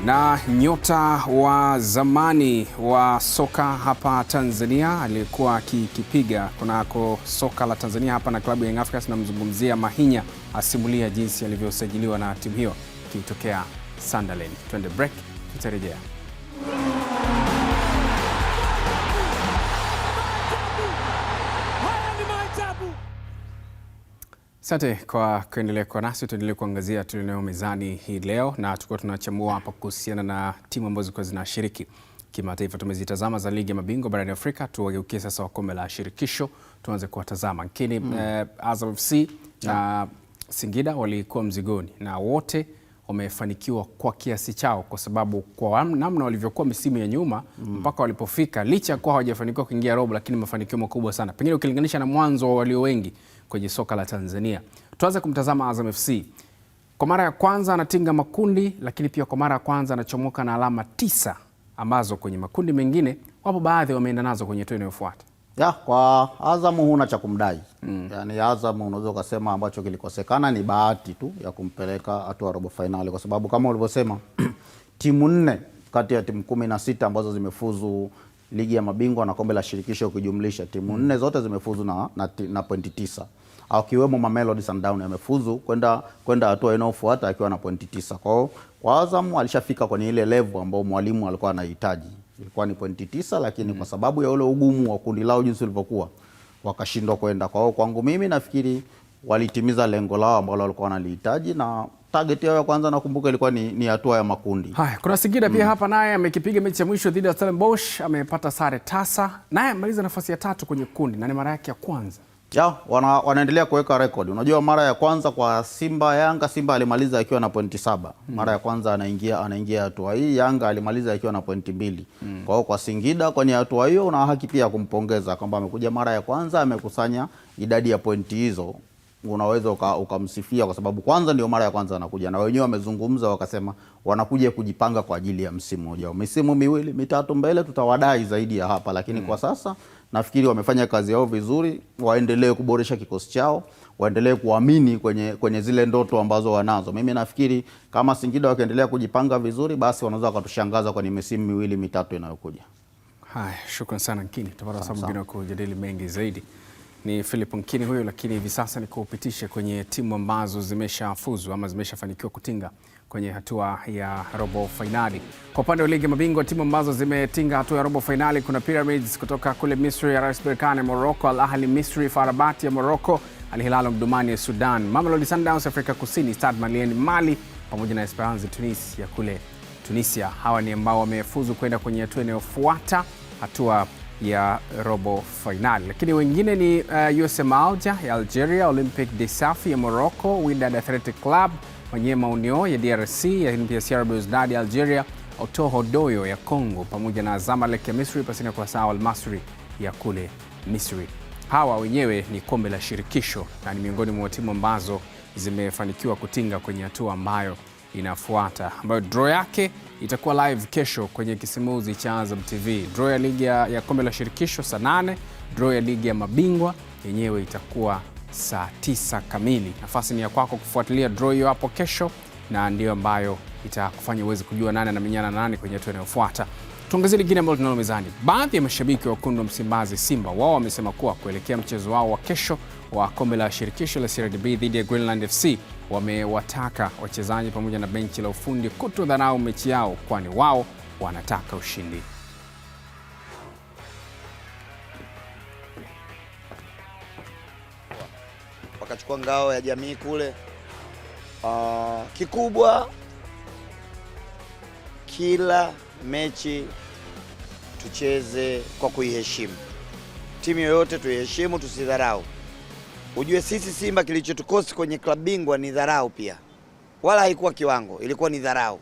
Na nyota wa zamani wa soka hapa Tanzania aliyekuwa akipiga kunako soka la Tanzania hapa na klabu ya Young Africans, namzungumzia Mahinya, asimulia jinsi alivyosajiliwa na timu hiyo kitokea Sunderland. Twende break, tutarejea. Asante kwa kuendelea kwa nasi. Tuendelee kuangazia tulionayo mezani hii leo, na tulikuwa tunachambua hapa kuhusiana na timu ambazo zilikuwa zinashiriki kimataifa. Tumezitazama za ligi ya mabingwa barani Afrika, tuwageukie sasa wa kombe la shirikisho, tuanze kuwatazama. Lakini Azam FC na Singida walikuwa mzigoni na wote wamefanikiwa kwa kiasi chao, kwa sababu kwa namna walivyokuwa misimu ya nyuma mpaka walipofika, licha kwa hawajafanikiwa kuingia robo, lakini mafanikio makubwa sana, pengine ukilinganisha na mwanzo walio wengi kwenye soka la Tanzania. Tuanze kumtazama Azam FC. Kwa mara ya kwanza anatinga makundi, lakini pia kwa mara ya kwanza anachomoka na alama 9 ambazo kwenye makundi mengine wapo baadhi wameenda nazo kwenye hatua inayofuata. Kwa Azam huna cha kumdai. Yaani Azam unaweza ukasema ambacho kilikosekana ni bahati tu ya kumpeleka hatua robo finali, kwa sababu kama ulivyosema timu 4 kati ya timu 16 ambazo zimefuzu ligi ya mabingwa na kombe la shirikisho kujumlisha timu 4 zote zimefuzu na pointi 9. Akiwemo Mamelodi Sundowns amefuzu kwenda hatua inayofuata akiwa na pointi 9. Kwa Azam alishafika kwenye ile level ambayo mwalimu alikuwa anahitaji. Ilikuwa ni pointi 9, lakini kwa sababu ya ule ugumu wa kundi lao jinsi ulivyokuwa wakashindwa kwenda. Kwangu mimi nafikiri walitimiza lengo lao ambalo walikuwa wanalihitaji, na target yao ya kwanza nakumbuka ilikuwa ni hatua ya makundi. Haya, kuna Singida pia hapa, naye amekipiga mechi ya mwisho dhidi ya Stellenbosch, amepata sare tasa, naye amaliza nafasi ya 3 kwenye kundi na ni mara yake ya kwanza. Wanaendelea kuweka record. Unajua mara ya kwanza kwa Simba alimaliza akiwa na pointi 7. Mara ya kwanza anaingia hatua hii, Yanga alimaliza akiwa na pointi 2. Kwa Singida kwenye hatua hiyo una haki pia kumpongeza kwamba amekuja mara ya kwanza, amekusanya idadi ya pointi hizo. Unaweza ukamsifia kwa sababu kwanza ndio mara ya kwanza anakuja, na wenyewe wamezungumza wakasema wanakuja kujipanga kwa ajili ya msimu ujao. Misimu 2-3 mbele tutawadai zaidi ya hapa, lakini kwa sasa nafikiri wamefanya kazi yao vizuri. Waendelee kuboresha kikosi chao, waendelee kuamini kwenye zile ndoto ambazo wanazo. Mimi nafikiri kama Singida wakiendelea kujipanga vizuri, basi wanaweza wakatushangaza kwenye misimu 2-3 inayokuja. Haya, shukrani sana Nkini. Tupata sababu nyingine kujadili mengi zaidi. Ni Philip Nkini huyo, lakini hivi sasa ni kupitisha kwenye timu ambazo zimeshafuzu ama zimeshafanikiwa kutinga kwenye hatua ya robo finali. Kwa upande wa ligi ya mabingwa, timu ambazo zimetinga hatua ya robo finali, kuna Pyramids kutoka kule Misri, RS Berkane ya Morocco, Al Ahly Misri, FAR Rabat ya Morocco, Al Hilal Omdurman ya Sudan, Mamelodi Sundowns Afrika Kusini, Stade Malien Mali pamoja na Esperance Tunis ya kule Tunisia. Hawa ni ambao wamefuzu kwenda kwenye hatua inayofuata, hatua ya robo finali. Lakini wengine ni USM Alger ya Algeria, Olympique de Safi ya Morocco, Wydad Athletic Club, Maniema Union ya DRC, ya CR Belouizdad ya Algeria, Otoho Doyo ya Congo pamoja na Zamalek ya Misri, pasina kuwasahau Al Masry ya kule Misri. Hawa wenyewe ni kombe la shirikisho na ni miongoni mwa timu ambazo zimefanikiwa kutinga kwenye hatua ambayo inafuata, ambayo draw yake itakuwa live kesho kwenye kisimuzi cha Azam TV. Draw ya ligi ya kombe la shirikisho saa 8, draw ya ligi ya mabingwa yenyewe itakuwa saa 9 kamili. Nafasi ni ya kwako kufuatilia draw hiyo hapo kesho, na ndio ambayo itakufanya uweze kujua nani anamenyana na nani kwenye hatua inayofuata. Tuangazie lingine ambalo tunalo mezani. Baadhi ya mashabiki wa wekundu wa Msimbazi Simba, wao wamesema kuwa kuelekea mchezo wao wa kesho wa kombe la shirikisho la CRDB dhidi ya Greenland FC, wamewataka wachezaji pamoja na benchi la ufundi kutodharau mechi yao, kwani wao wanataka ushindi. Wakachukua ngao ya jamii kule. Kikubwa kila mechi tucheze kwa kuiheshimu. Timu yoyote tuiheshimu, tusidharau. Ujue sisi Simba kilichotukosi kwenye klabu bingwa ni dharau pia. Wala haikuwa kiwango, ilikuwa ni dharau.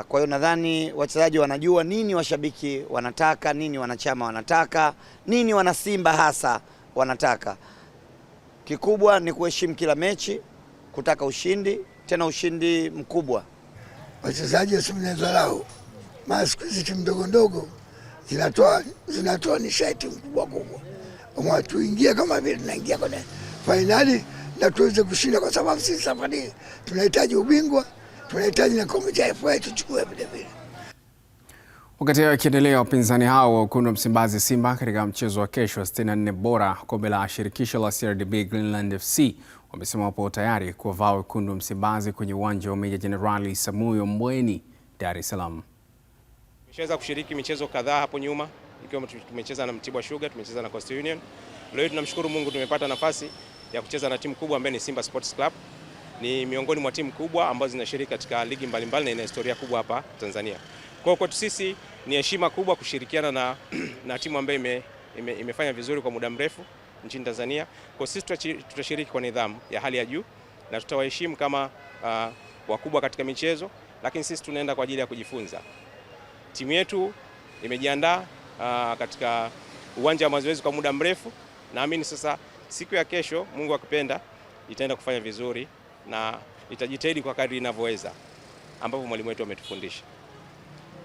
Kwa hiyo nadhani wachezaji wanajua nini washabiki wanataka, nini wanachama wanataka, nini wana Simba hasa wanataka. Kikubwa ni kuheshimu kila mechi, kutaka ushindi, tena ushindi mkubwa. Wachezaji wasimdharau. maana siku hizi timu ndogo ndogo zinatoa nishati kubwa. Tuingie kama vile tunaingia kwenye fainali na tuweze kushinda, kwa sababu sisi safari tunahitaji ubingwa, tunahitaji na kombe cha FA tuchukue vile vile. Wakati hayo yakiendelea, wapinzani hao wa wekundu wa Msimbazi Simba katika mchezo wa kesho 64 bora kombe la shirikisho la CRDB Greenland FC wamesema wapo tayari kuwavaa wekundu wa Msimbazi kwenye uwanja wa Meja Jenerali Samuel Mbweni, Dar es Salaam. Tumeweza kushiriki michezo kadhaa hapo nyuma, ikiwa tumecheza na Mtibwa Sugar, tumecheza na Coastal Union. Leo tunamshukuru Mungu tumepata nafasi ya kucheza na timu kubwa ambayo ni Simba Sports Club. Ni miongoni mwa timu kubwa ambazo zinashiriki katika ligi mbalimbali na ina historia kubwa hapa Tanzania. Kwa kwetu sisi ni heshima kubwa kushirikiana na timu ambayo imefanya vizuri kwa muda mrefu nchini Tanzania. Kwa sisi tutashiriki kwa nidhamu ya hali ya juu na tutawaheshimu kama wakubwa katika michezo, lakini sisi tunaenda kwa ajili ya kujifunza. Timu yetu imejiandaa katika uwanja wa mazoezi kwa muda mrefu. Naamini sasa siku ya kesho, Mungu akipenda, itaenda kufanya vizuri na itajitahidi kwa kadri inavyoweza ambapo mwalimu wetu ametufundisha.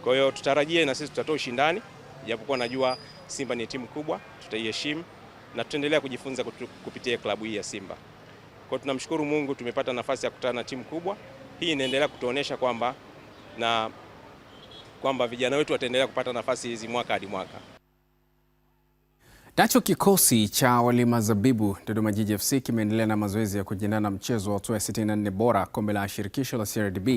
Kwa hiyo tutarajie na sisi tutatoa ushindani, japokuwa najua Simba ni timu kubwa, tutaiheshimu na tutaendelea kujifunza kupitia klabu hii ya Simba. Kwa hiyo tunamshukuru Mungu tumepata nafasi ya kukutana na timu kubwa. Hii inaendelea kutuonesha kwamba vijana wetu wataendelea kupata nafasi hizi mwaka hadi mwaka. Nacho kikosi cha Walima Zabibu Dodoma Jiji FC kimeendelea na mazoezi ya kujiandaa na mchezo wa hatua ya 64 bora kombe la shirikisho la CRDB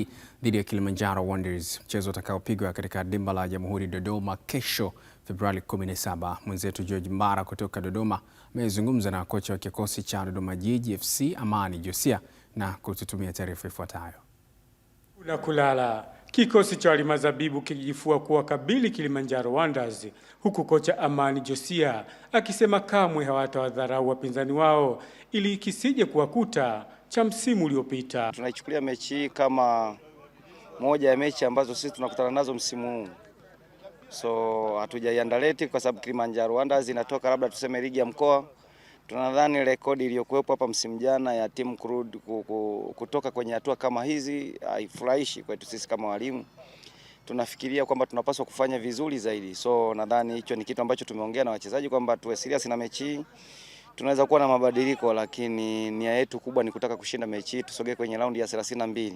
dhidi ya Kilimanjaro Wanderers, mchezo utakaopigwa katika dimba la Jamhuri Dodoma kesho Februari 17. Mwenzetu George Mbara kutoka Dodoma amezungumza na kocha wa kikosi cha Dodoma Jiji FC Amani Josia na kututumia taarifa ifuatayo. Unakulala. Kikosi cha Walima Zabibu kijifua kuwakabili Kilimanjaro Wanderers, huku kocha Amani Josia akisema kamwe hawatawadharau wapinzani wao ili kisije kuwakuta cha msimu uliopita. Tunaichukulia mechi hii kama moja ya mechi ambazo sisi tunakutana nazo msimu huu. So hatujaiandaleti kwa sababu Kilimanjaro Wanderers inatoka labda tuseme ligi ya mkoa. Tunadhani rekodi iliyokuwepo hapa msimu jana ya timu kurudi kutoka kwenye hatua kama hizi haifurahishi kwetu sisi kama walimu. Tunafikiria kwamba tunapaswa kufanya vizuri zaidi. So nadhani hicho ni kitu ambacho tumeongea na wachezaji kwamba tuwe serious na mechi hii. Tunaweza kuwa na mabadiliko, lakini nia yetu kubwa ni kutaka kushinda mechi hii, tusogee kwenye raundi ya 32.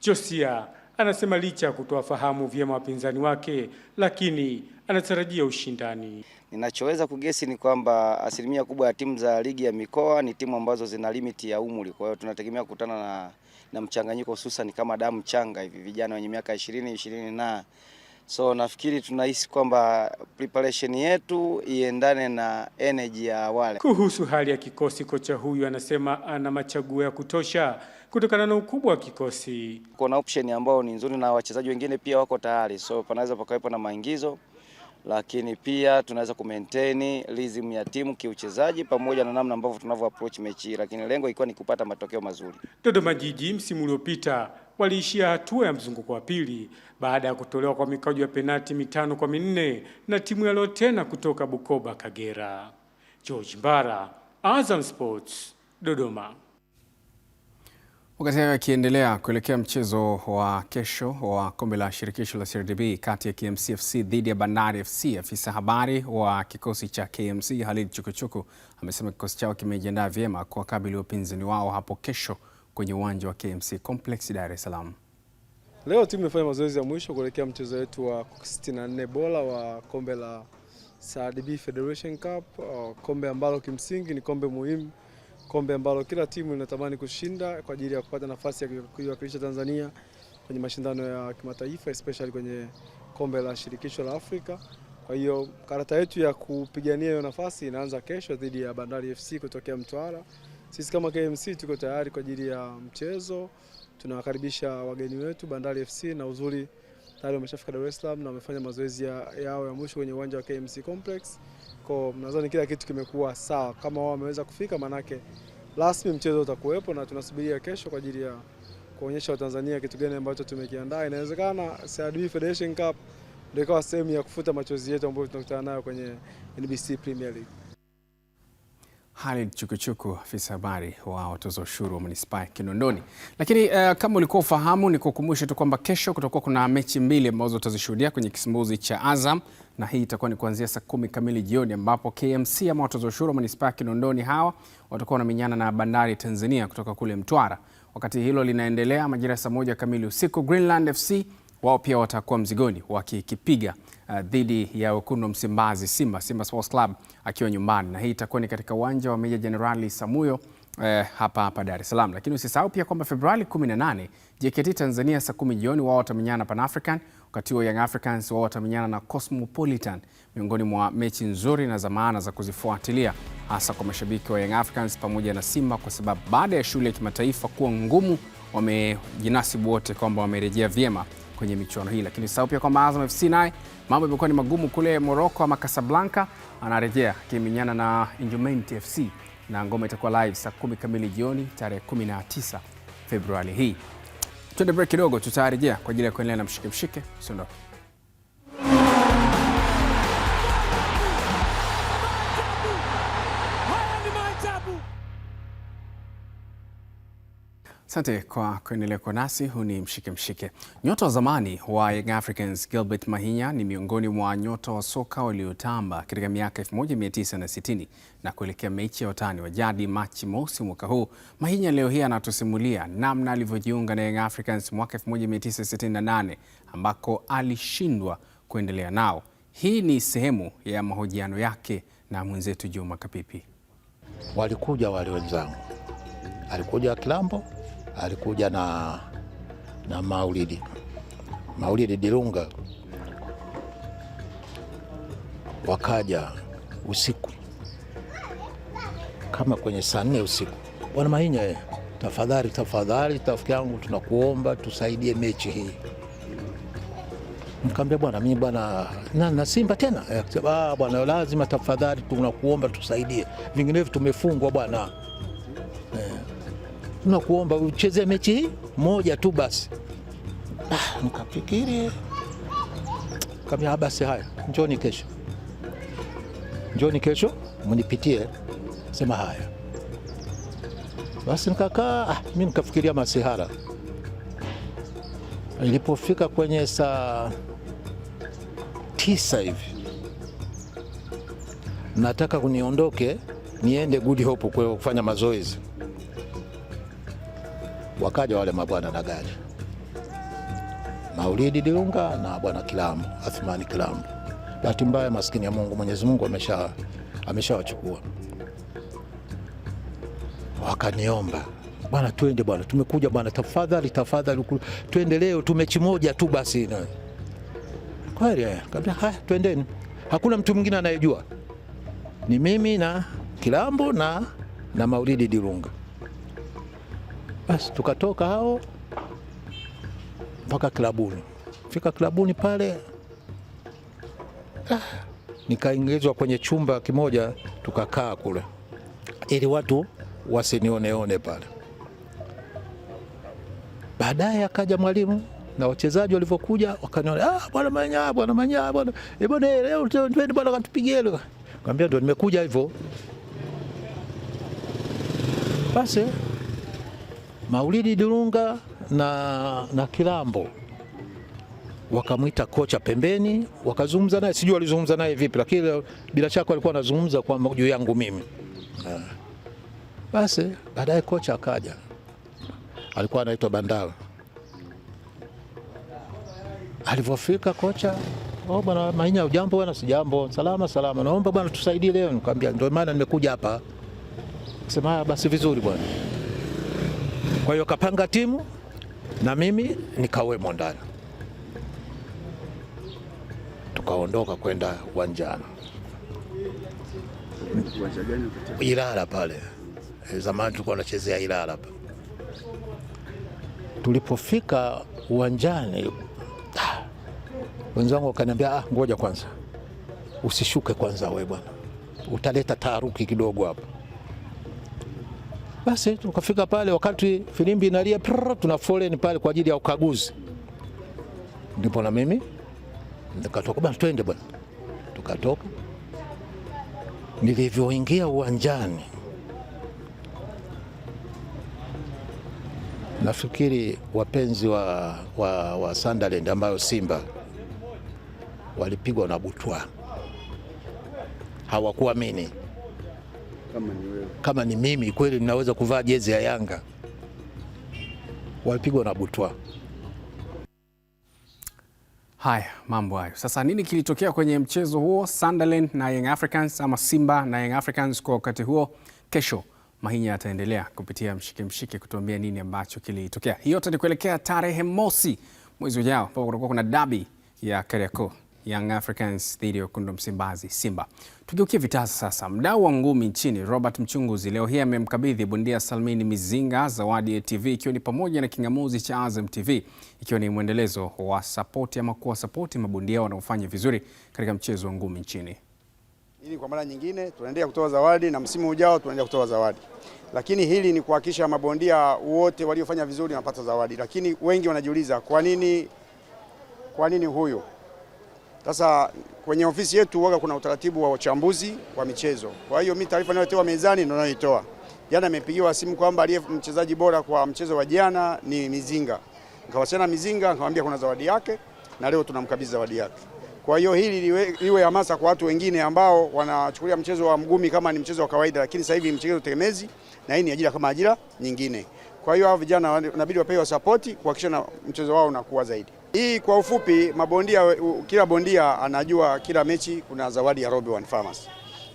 Josia anasema licha ya kutowafahamu vyema wapinzani wake, lakini anatarajia ushindani. Ninachoweza kugesi ni kwamba asilimia kubwa ya timu za ligi ya mikoa ni timu ambazo zina limiti ya umri. Kwa hiyo tunategemea kukutana na mchanganyiko, hususan kama damu changa hivi, vijana wenye miaka 20 na. So nafikiri tunahisi kwamba preparation yetu iendane na energy ya wale. Kuhusu hali ya kikosi, kocha huyu anasema ana machaguo ya kutosha kutokana na ukubwa wa kikosi. Kuna option ambao ni nzuri na wachezaji wengine pia wako tayari. So panaweza pakawepo na maingizo, lakini pia tunaweza kumaintain rhythm ya timu kiuchezaji pamoja na namna ambavyo tunavyo approach mechi, lakini lengo ilikuwa ni kupata matokeo mazuri. Dodoma Jiji msimu uliopita waliishia hatua ya mzunguko wa pili baada ya kutolewa kwa mikwaju ya penalti 5-4 na timu ya Lotena kutoka Bukoba Kagera. George Mbara, Azam Sports, Dodoma. Wakati hayo yakiendelea, kuelekea mchezo wa kesho wa kombe la shirikisho la CRDB kati ya KMC FC dhidi ya Bandari FC, afisa habari wa kikosi cha KMC Halid Chukuchuku amesema kikosi chao kimejiandaa vyema kwa kabili wapinzani wao hapo kesho kwenye uwanja wa KMC Complex Dar es Salaam. Leo timu imefanya mazoezi ya mwisho kuelekea mchezo wetu wa 64 bora wa kombe la CRDB Federation Cup, kombe ambalo kimsingi ni kombe muhimu, kombe ambalo kila timu inatamani kushinda kwa ajili ya kupata nafasi ya kuiwakilisha Tanzania kwenye mashindano ya kimataifa, especially kwenye kombe la shirikisho la Afrika. Kwa hiyo karata yetu ya kupigania hiyo nafasi inaanza kesho dhidi ya Bandari FC kutokea Mtwara. Sisi kama KMC tuko tayari kwa ajili ya mchezo. Tunawakaribisha wageni wetu Bandari FC, na uzuri tayari wameshafika Dar es Salaam na wamefanya mazoezi yao ya mwisho kwenye uwanja wa KMC Complex. Kwa nadhani kila kitu kimekuwa sawa. Kama wao wameweza kufika, manake rasmi mchezo utakuwepo na tunasubiria kesho kwa ajili ya kuonyesha Watanzania kitu gani ambacho tumekiandaa. Inawezekana CRDB Federation Cup ndio ikawa sehemu ya kufuta machozi yetu ambayo tunakutana nayo kwenye NBC Premier League. Khalid Chukuchuku, afisa habari wa watoza ushuru wa manispaa ya Kinondoni. Lakini kama ulikuwa ufahamu, nikukumbushe tu kwamba kesho kutakuwa kuna mechi mbili ambazo utazishuhudia kwenye kisimbuzi cha Azam, na hii itakuwa ni kuanzia saa 10 kamili jioni, ambapo KMC ama watoza ushuru wa manispaa ya Kinondoni hawa watakuwa wanamenyana na Bandari Tanzania kutoka kule Mtwara. Wakati hilo linaendelea, majira saa 1 kamili usiku, Greenland FC wao pia watakuwa mzigoni wakikipiga dhidi ya wekundu wa Msimbazi Simba Sports Club akiwa nyumbani, na hii itakuwa ni katika uwanja wa Meja Jenerali Samuyo hapa Dar es Salaam. Lakini usisahau pia kwamba Februari 18 JKT Tanzania saa 10 jioni wao watamenyana na Pan African, wakati wa Young Africans wao watamenyana na Cosmopolitan, miongoni mwa mechi nzuri na za maana za kuzifuatilia hasa kwa mashabiki wa Young Africans pamoja na Simba, kwa sababu baada ya shule ya kimataifa kuwa ngumu wamejinasibu wote kwamba wamerejea vyema kwenye michuano hii. Lakini sasa pia kwamba Azam FC naye mambo yamekuwa ni magumu kule Morocco ama Casablanca, anarejea akimenyana na Injument FC na ngoma itakuwa live saa 10 kamili jioni tarehe 19 Februari hii. Tuende break kidogo, tutarejea kwa ajili ya kuendelea na mshike mshike. Usiondoke. Asante kwa kuendelea kwa nasi. Huu ni mshike mshike. Nyota wa zamani wa Young Africans Gilbert Mahinya ni miongoni mwa nyota wa soka waliotamba katika miaka 1960 na kuelekea mechi ya watani wa jadi Machi mosi mwaka huu. Mahinya leo hii anatusimulia namna alivyojiunga na Young Africans mwaka 1968 ambako alishindwa kuendelea nao. Hii ni sehemu ya mahojiano yake na mwenzetu Juma Kapipi. Walikuja wale wenzangu, alikuja Kilambo, alikuja na Maulidi Dilunga, wakaja usiku kama kwenye saa 4 usiku. Bwana Mahinya, tafadhali rafiki yangu, tunakuomba tusaidie mechi hii. Nikamwambia bwana, mimi bwana na Simba tena. Bwana lazima tafadhali, tunakuomba tusaidie, vinginevyo tumefungwa bwana. Tunakuomba ucheze mechi hii moja tu basi. Nikafikiri kama basi haya, njoni kesho mnipitie. Sema haya basi, nikakaa mimi nikafikiria masihara. Ilipofika kwenye saa 9 hivi, nataka kuniondoke niende Good Hope kwa kufanya mazoezi. Wakaja wale mabwana na gari, Maulidi Dilunga na bwana Kilambo, Athmani Kilambo. Bahati mbaya maskini ya Mungu, Mwenyezi Mungu ameshawachukua. Wakaniomba, bwana twende bwana, tumekuja bwana, tafadhali twende leo, tumechi moja tu basi. Kweli kabla haya, twendeni. Hakuna mtu mwingine anayejua, ni mimi na Kilambo na Maulidi Dilunga. Basi tukatoka hao mpaka klabuni. Fika klabuni pale, nikaingizwa kwenye chumba kimoja, tukakaa kule ili watu wasinioneone pale. Baadaye akaja mwalimu na wachezaji walivyokuja wakaniona, bwana Mahinya, leo twende bwana katupigie. Nikamwambia ndio nimekuja hivyo. Basi Maulidi Dilunga na Kilambo wakamwita kocha pembeni, wakazungumza naye. Sijui walizungumza naye vipi, lakini bila shaka walikuwa wanazungumza kwa juu yangu mimi. Basi baadaye kocha akaja, alikuwa anaitwa Bandao. Alivyofika kocha, bwana Mahinya, ujambo? Bwana sijambo. Salama, naomba bwana tusaidie leo. Nikamwambia ndio maana nimekuja hapa. Sema basi vizuri bwana. Kwa hiyo kapanga timu na mimi nikawemo ndani, tukaondoka kwenda uwanjani. Uwanja gani? Ilala pale. Zamani tulikuwa tunachezea Ilala. Tulipofika uwanjani, wenzangu wakaniambia, ngoja kwanza, usishuke kwanza wewe bwana, utaleta taharuki kidogo hapa. Basi tukafika pale, wakati filimbi inalia, tuna foleni pale kwa ajili ya ukaguzi. Ndipo na mimi nikatoka, bwana twende bwana. Tukatoka. Nilivyoingia uwanjani, Nafikiri wapenzi wa Sunderland ambayo Simba walipigwa na butwa, hawakuamini kama ni mimi kweli ninaweza kuvaa jezi ya Yanga. Walipigwa na butwa. Haya, mambo hayo. Sasa nini kilitokea kwenye mchezo huo Sunderland na Young Africans, ama Simba na Young Africans kwa wakati huo? Kesho Mahinya ataendelea kupitia mshike mshike kutuambia nini ambacho kilitokea. Hiyo yote ni kuelekea tarehe mosi mwezi ujao ambapo kutakuwa kuna dabi ya Kariakoo, Young Africans dhidi ya Wekundu Msimbazi Simba. Tugeukie vitasa sasa. Mdau wa ngumi nchini Robert Mchunguzi leo hii amemkabidhi bondia Salmini Mizinga zawadi ya TV, ikiwa ni pamoja na kingamuzi cha Azam TV, ikiwa ni mwendelezo wa support ama kuwa support mabondia wanaofanya vizuri katika mchezo wa ngumi nchini. Hili kwa mara nyingine tunaendelea kutoa zawadi na msimu ujao tunaendelea kutoa zawadi. Lakini hili ni kuhakikisha mabondia wote waliofanya vizuri wanapata zawadi. Lakini wengi wanajiuliza kwa nini huyo? Sasa kwenye ofisi yetu waga kuna utaratibu wa uchambuzi wa michezo. Kwa hiyo mimi taarifa ninayotoa mezani ndio ninayoitoa. Jana nimepigiwa simu kwamba aliye mchezaji bora kwa mchezo wa jana ni Mizinga. Nikawasiliana Mizinga, nikamwambia kuna zawadi yake na leo tunamkabidhi zawadi yake. Kwa hiyo hili liwe hamasa kwa watu wengine ambao wanachukulia mchezo wa mgumi kama ni mchezo wa kawaida, lakini sasa hivi mchezo tegemezi na hii ni ajira kama ajira nyingine. Kwa hiyo hao vijana inabidi wapewe support kuhakikisha na mchezo wao unakuwa zaidi. Hii kwa ufupi, mabondia, kila bondia anajua kila mechi kuna zawadi ya Robe One Farmers.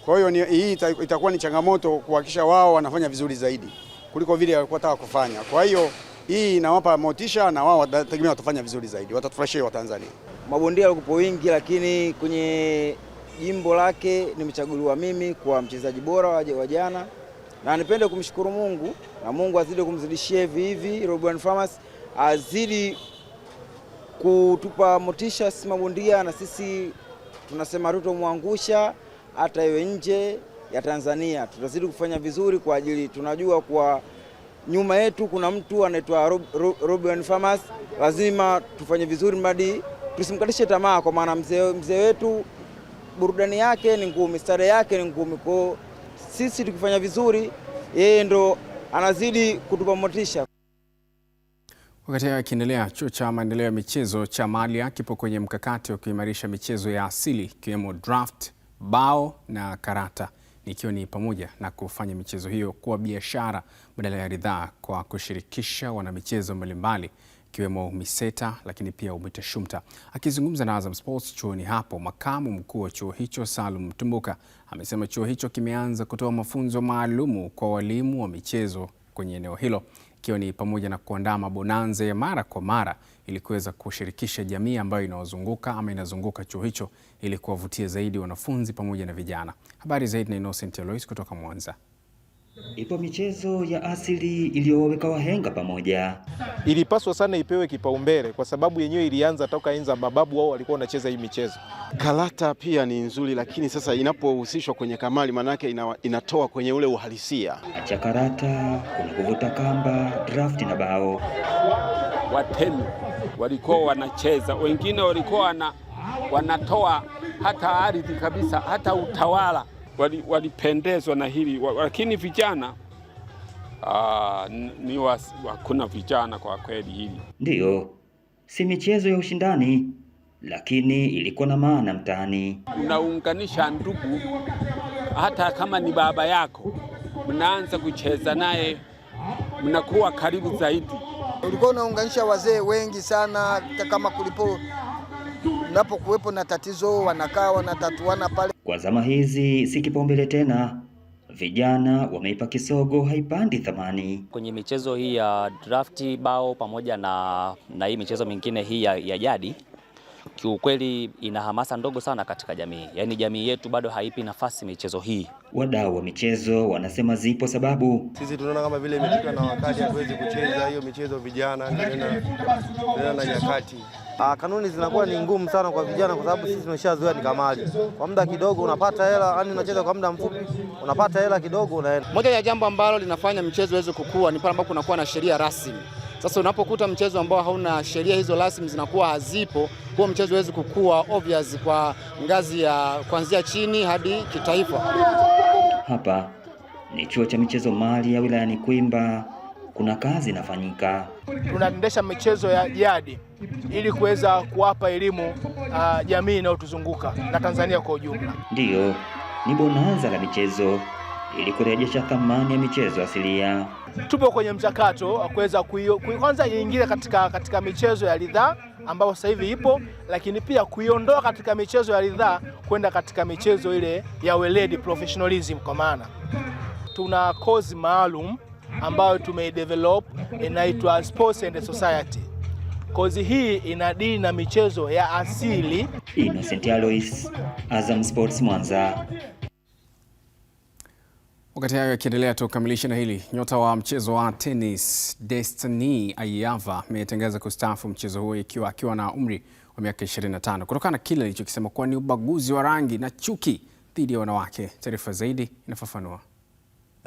Kwa hiyo hii itakuwa ni changamoto kuhakikisha wao wanafanya vizuri zaidi kuliko vile walikuwa wanataka kufanya. Kwa hiyo hii inawapa motisha na wao watategemea watafanya vizuri zaidi, watatufurahia wa Tanzania. Mabondia walikupo wingi, lakini kwenye jimbo lake nimechaguliwa mimi kwa mchezaji bora wa jana, na nipende kumshukuru Mungu na Mungu azidi kumzidishia hivi Robe One Farmers, azidi kutupa motisha sisi mabondia, na sisi tunasema tutomwangusha hata iwe nje ya Tanzania. Tutazidi kufanya vizuri kwa ajili tunajua kwa nyuma yetu kuna mtu anaitwa Robe One Farmers. Lazima tufanye vizuri mradi tusimkatishe tamaa, kwa maana mzee wetu burudani yake ni ngumi, stare yake ni ngumi. Kwa sisi tukifanya vizuri yeye ndo anazidi kutupa motisha. Wakati akiendelea, chuo cha maendeleo ya michezo cha Malia kipo kwenye mkakati wa kuimarisha michezo ya asili ikiwemo draft, bao na karata, ikiwa ni pamoja na kufanya michezo hiyo kuwa biashara badala ya ridhaa kwa kushirikisha wanamichezo mbalimbali ikiwemo Miseta lakini pia Umitashumta. Akizungumza na Azam Sports chuoni hapo, makamu mkuu wa chuo hicho Salum Tumbuka amesema chuo hicho kimeanza kutoa mafunzo maalumu kwa walimu wa michezo kwenye eneo hilo, ikiwa ni pamoja na kuandaa mabonanza ya mara kwa mara ili kuweza kushirikisha jamii ambayo inazunguka chuo hicho ili kuwavutia zaidi wanafunzi pamoja na vijana. Habari zaidi na Innocent Eloise kutoka Mwanza. Ipo michezo ya asili iliyoweka wahenga pamoja. Ilipaswa sana ipewe kipaumbele kwa sababu yenyewe ilianza toka enza mababu wao walikuwa wanacheza hii michezo. Karata pia ni nzuri, lakini sasa inapohusishwa kwenye kamari manake inatoa kwenye ule uhalisia. Acha karata, kuna kuvuta kamba, draft na bao. Watemi walikuwa wanacheza, wengine walikuwa wanatoa hata ardhi kabisa, hata utawala. Walipendezwa na hili, lakini vijana hakuna vijana kwa kweli hili. Ndiyo, si michezo ya ushindani, lakini ilikuwa na maana mtaani. Unaunganisha ndugu, hata kama ni baba yako, mnaanza kucheza naye, mnakuwa karibu zaidi. Ulikuwa unaunganisha wazee wengi sana, kama unapokuwepo na tatizo wanakaa wanatatuana pale. Kwa zama hizi si kipaumbele tena, vijana wameipa kisogo haipandi thamani. Kwenye michezo hii ya drafti, bao pamoja na hii michezo mingine hii ya jadi, kiukweli ina hamasa ndogo sana katika jamii. Yaani jamii yetu bado haipi nafasi michezo hii. Wadau wa michezo wanasema zipo sababu. Sisi tunaona kama vile imefika na wakati hatuwezi kucheza hiyo michezo vijana, tena na nyakati. Kanuni zinakuwa ni ngumu sana kwa vijana kwa sababu sisi tumeshazoea ni kamari. Kwa muda kidogo unapata hela, yani unacheza kwa muda mfupi, unapata hela kidogo unaenda. Moja ya jambo ambalo linafanya mchezo uweze kukua ni pale ambapo kunakuwa na sheria rasmi. Sasa unapokuta mchezo ambao hauna sheria hizo rasmi zinakuwa hazipo, huo mchezo uweze kukua obvious kwa ngazi ya kuanzia chini hadi kitaifa. Hapa ni chuo cha michezo Malia wilayani Kwimba kuna kazi inafanyika. Tunaendesha michezo ya jadi ili kuweza kuwapa elimu jamii inayotuzunguka na Tanzania kwa ujumla. Ndiyo, ni bonanza la michezo ili kurejesha thamani ya michezo asilia. Tupo kwenye mchakato wa kuweza kwanza iingie katika michezo ya ridhaa ambayo sasa hivi ipo, lakini pia kuiondoa katika michezo ya ridhaa kwenda katika michezo ile ya weledi, professionalism. Kwa maana tuna kozi maalum ambayo tumeidevelop inaitwa Sports and Society. Kozi hii inadili na michezo ya asili. Innocent Alois, Azam Sports, Mwanza. Wakati hayo yakiendelea, tukamilishe na hili. Nyota wa mchezo wa tennis Destiny Ayava ametangaza kustaafu mchezo huo akiwa na umri wa miaka 25 kutokana na kile alichokisema kuwa ni ubaguzi wa rangi na chuki dhidi ya wanawake. Taarifa zaidi inafafanua.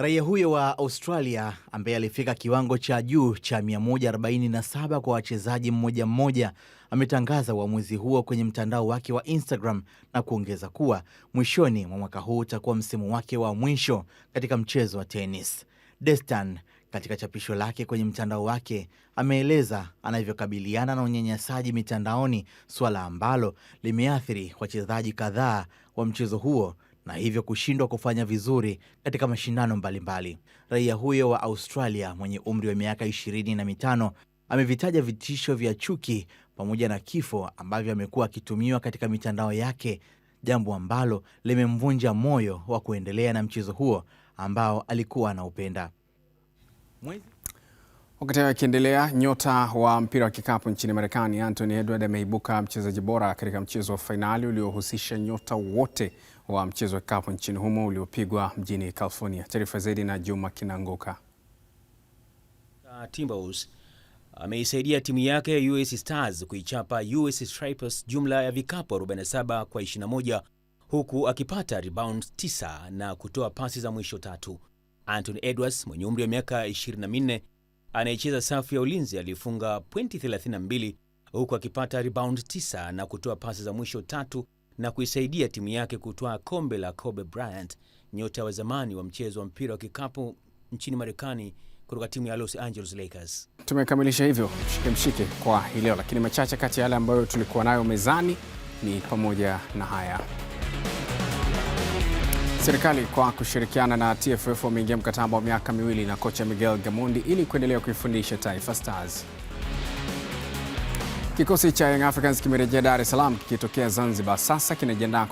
Raia huyo wa Australia ambaye alifika kiwango cha juu cha 147 kwa wachezaji mmoja ametangaza uamuzi huo kwenye mtandao wake wa Instagram na kuongeza kuwa mwishoni mwa mwaka huu utakuwa msimu wake wa mwisho katika mchezo wa tennis. Destan katika chapisho lake kwenye mtandao wake ameeleza anavyokabiliana na unyanyasaji mitandaoni, suala ambalo limeathiri wachezaji kadhaa wa mchezo huo na hivyo kushindwa kufanya vizuri katika mashindano mbalimbali. Raia huyo wa Australia mwenye umri wa miaka 25 amevitaja vitisho vya chuki pamoja na kifo ambavyo amekuwa akitumiwa katika mitandao yake, jambo ambalo limemvunja moyo wa kuendelea na mchezo huo ambao alikuwa anaupenda. Wakati akiendelea, nyota wa mpira wa kikapu nchini Marekani Anthony Edwards ameibuka mchezaji bora katika mchezo wa fainali uliohusisha nyota wote wa mchezo wa kikapu nchini humo uliopigwa mjini California. Taarifa zaidi na Juma Kinangoka. Timberwolves ameisaidia timu yake ya US Stars kuichapa US Stripers jumla ya vikapu 47 kwa 21 huku akipata rebounds 9 na kutoa pasi za mwisho 3. Anthony Edwards mwenye umri wa miaka 24 anayecheza safu ya ulinzi alifunga pointi 32 huku akipata rebound 9 na kutoa pasi za mwisho 3 na kuisaidia timu yake kutwaa kombe la Kobe Bryant, nyota wa zamani wa mchezo wa mpira wa kikapu nchini Marekani kutoka timu ya Los Angeles Lakers. Tumekamilisha hivyo mshike kwa hii leo, lakini machache kati ya yale ambayo tulikuwa nayo mezani ni pamoja na haya. Serikali kwa kushirikiana na TFF wameingia mkataba wa miaka 2 na kocha Miguel Gamondi ili kuendelea kuifundisha Taifa Stars. Kikosi cha Young Africans kimerejea Dar es Salaam kikitokea Zanzibar, sasa kinajiandaa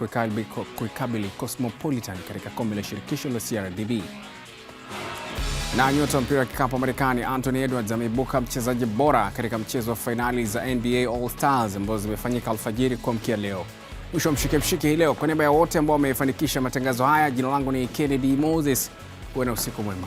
kuikabili Cosmopolitan katika kombe la shirikisho la CRDB. Na nyota mpira wa kikapu Marekani Anthony Edwards ameibuka mchezaji bora katika mchezo wa fainali za NBA All Stars ambazo zimefanyika alfajiri kuamkia leo. Mwisho mshike hii leo. Kwa niaba ya wote ambao wamefanikisha matangazo haya, jina langu ni Kennedy Moses. Uwe na usiku mwema.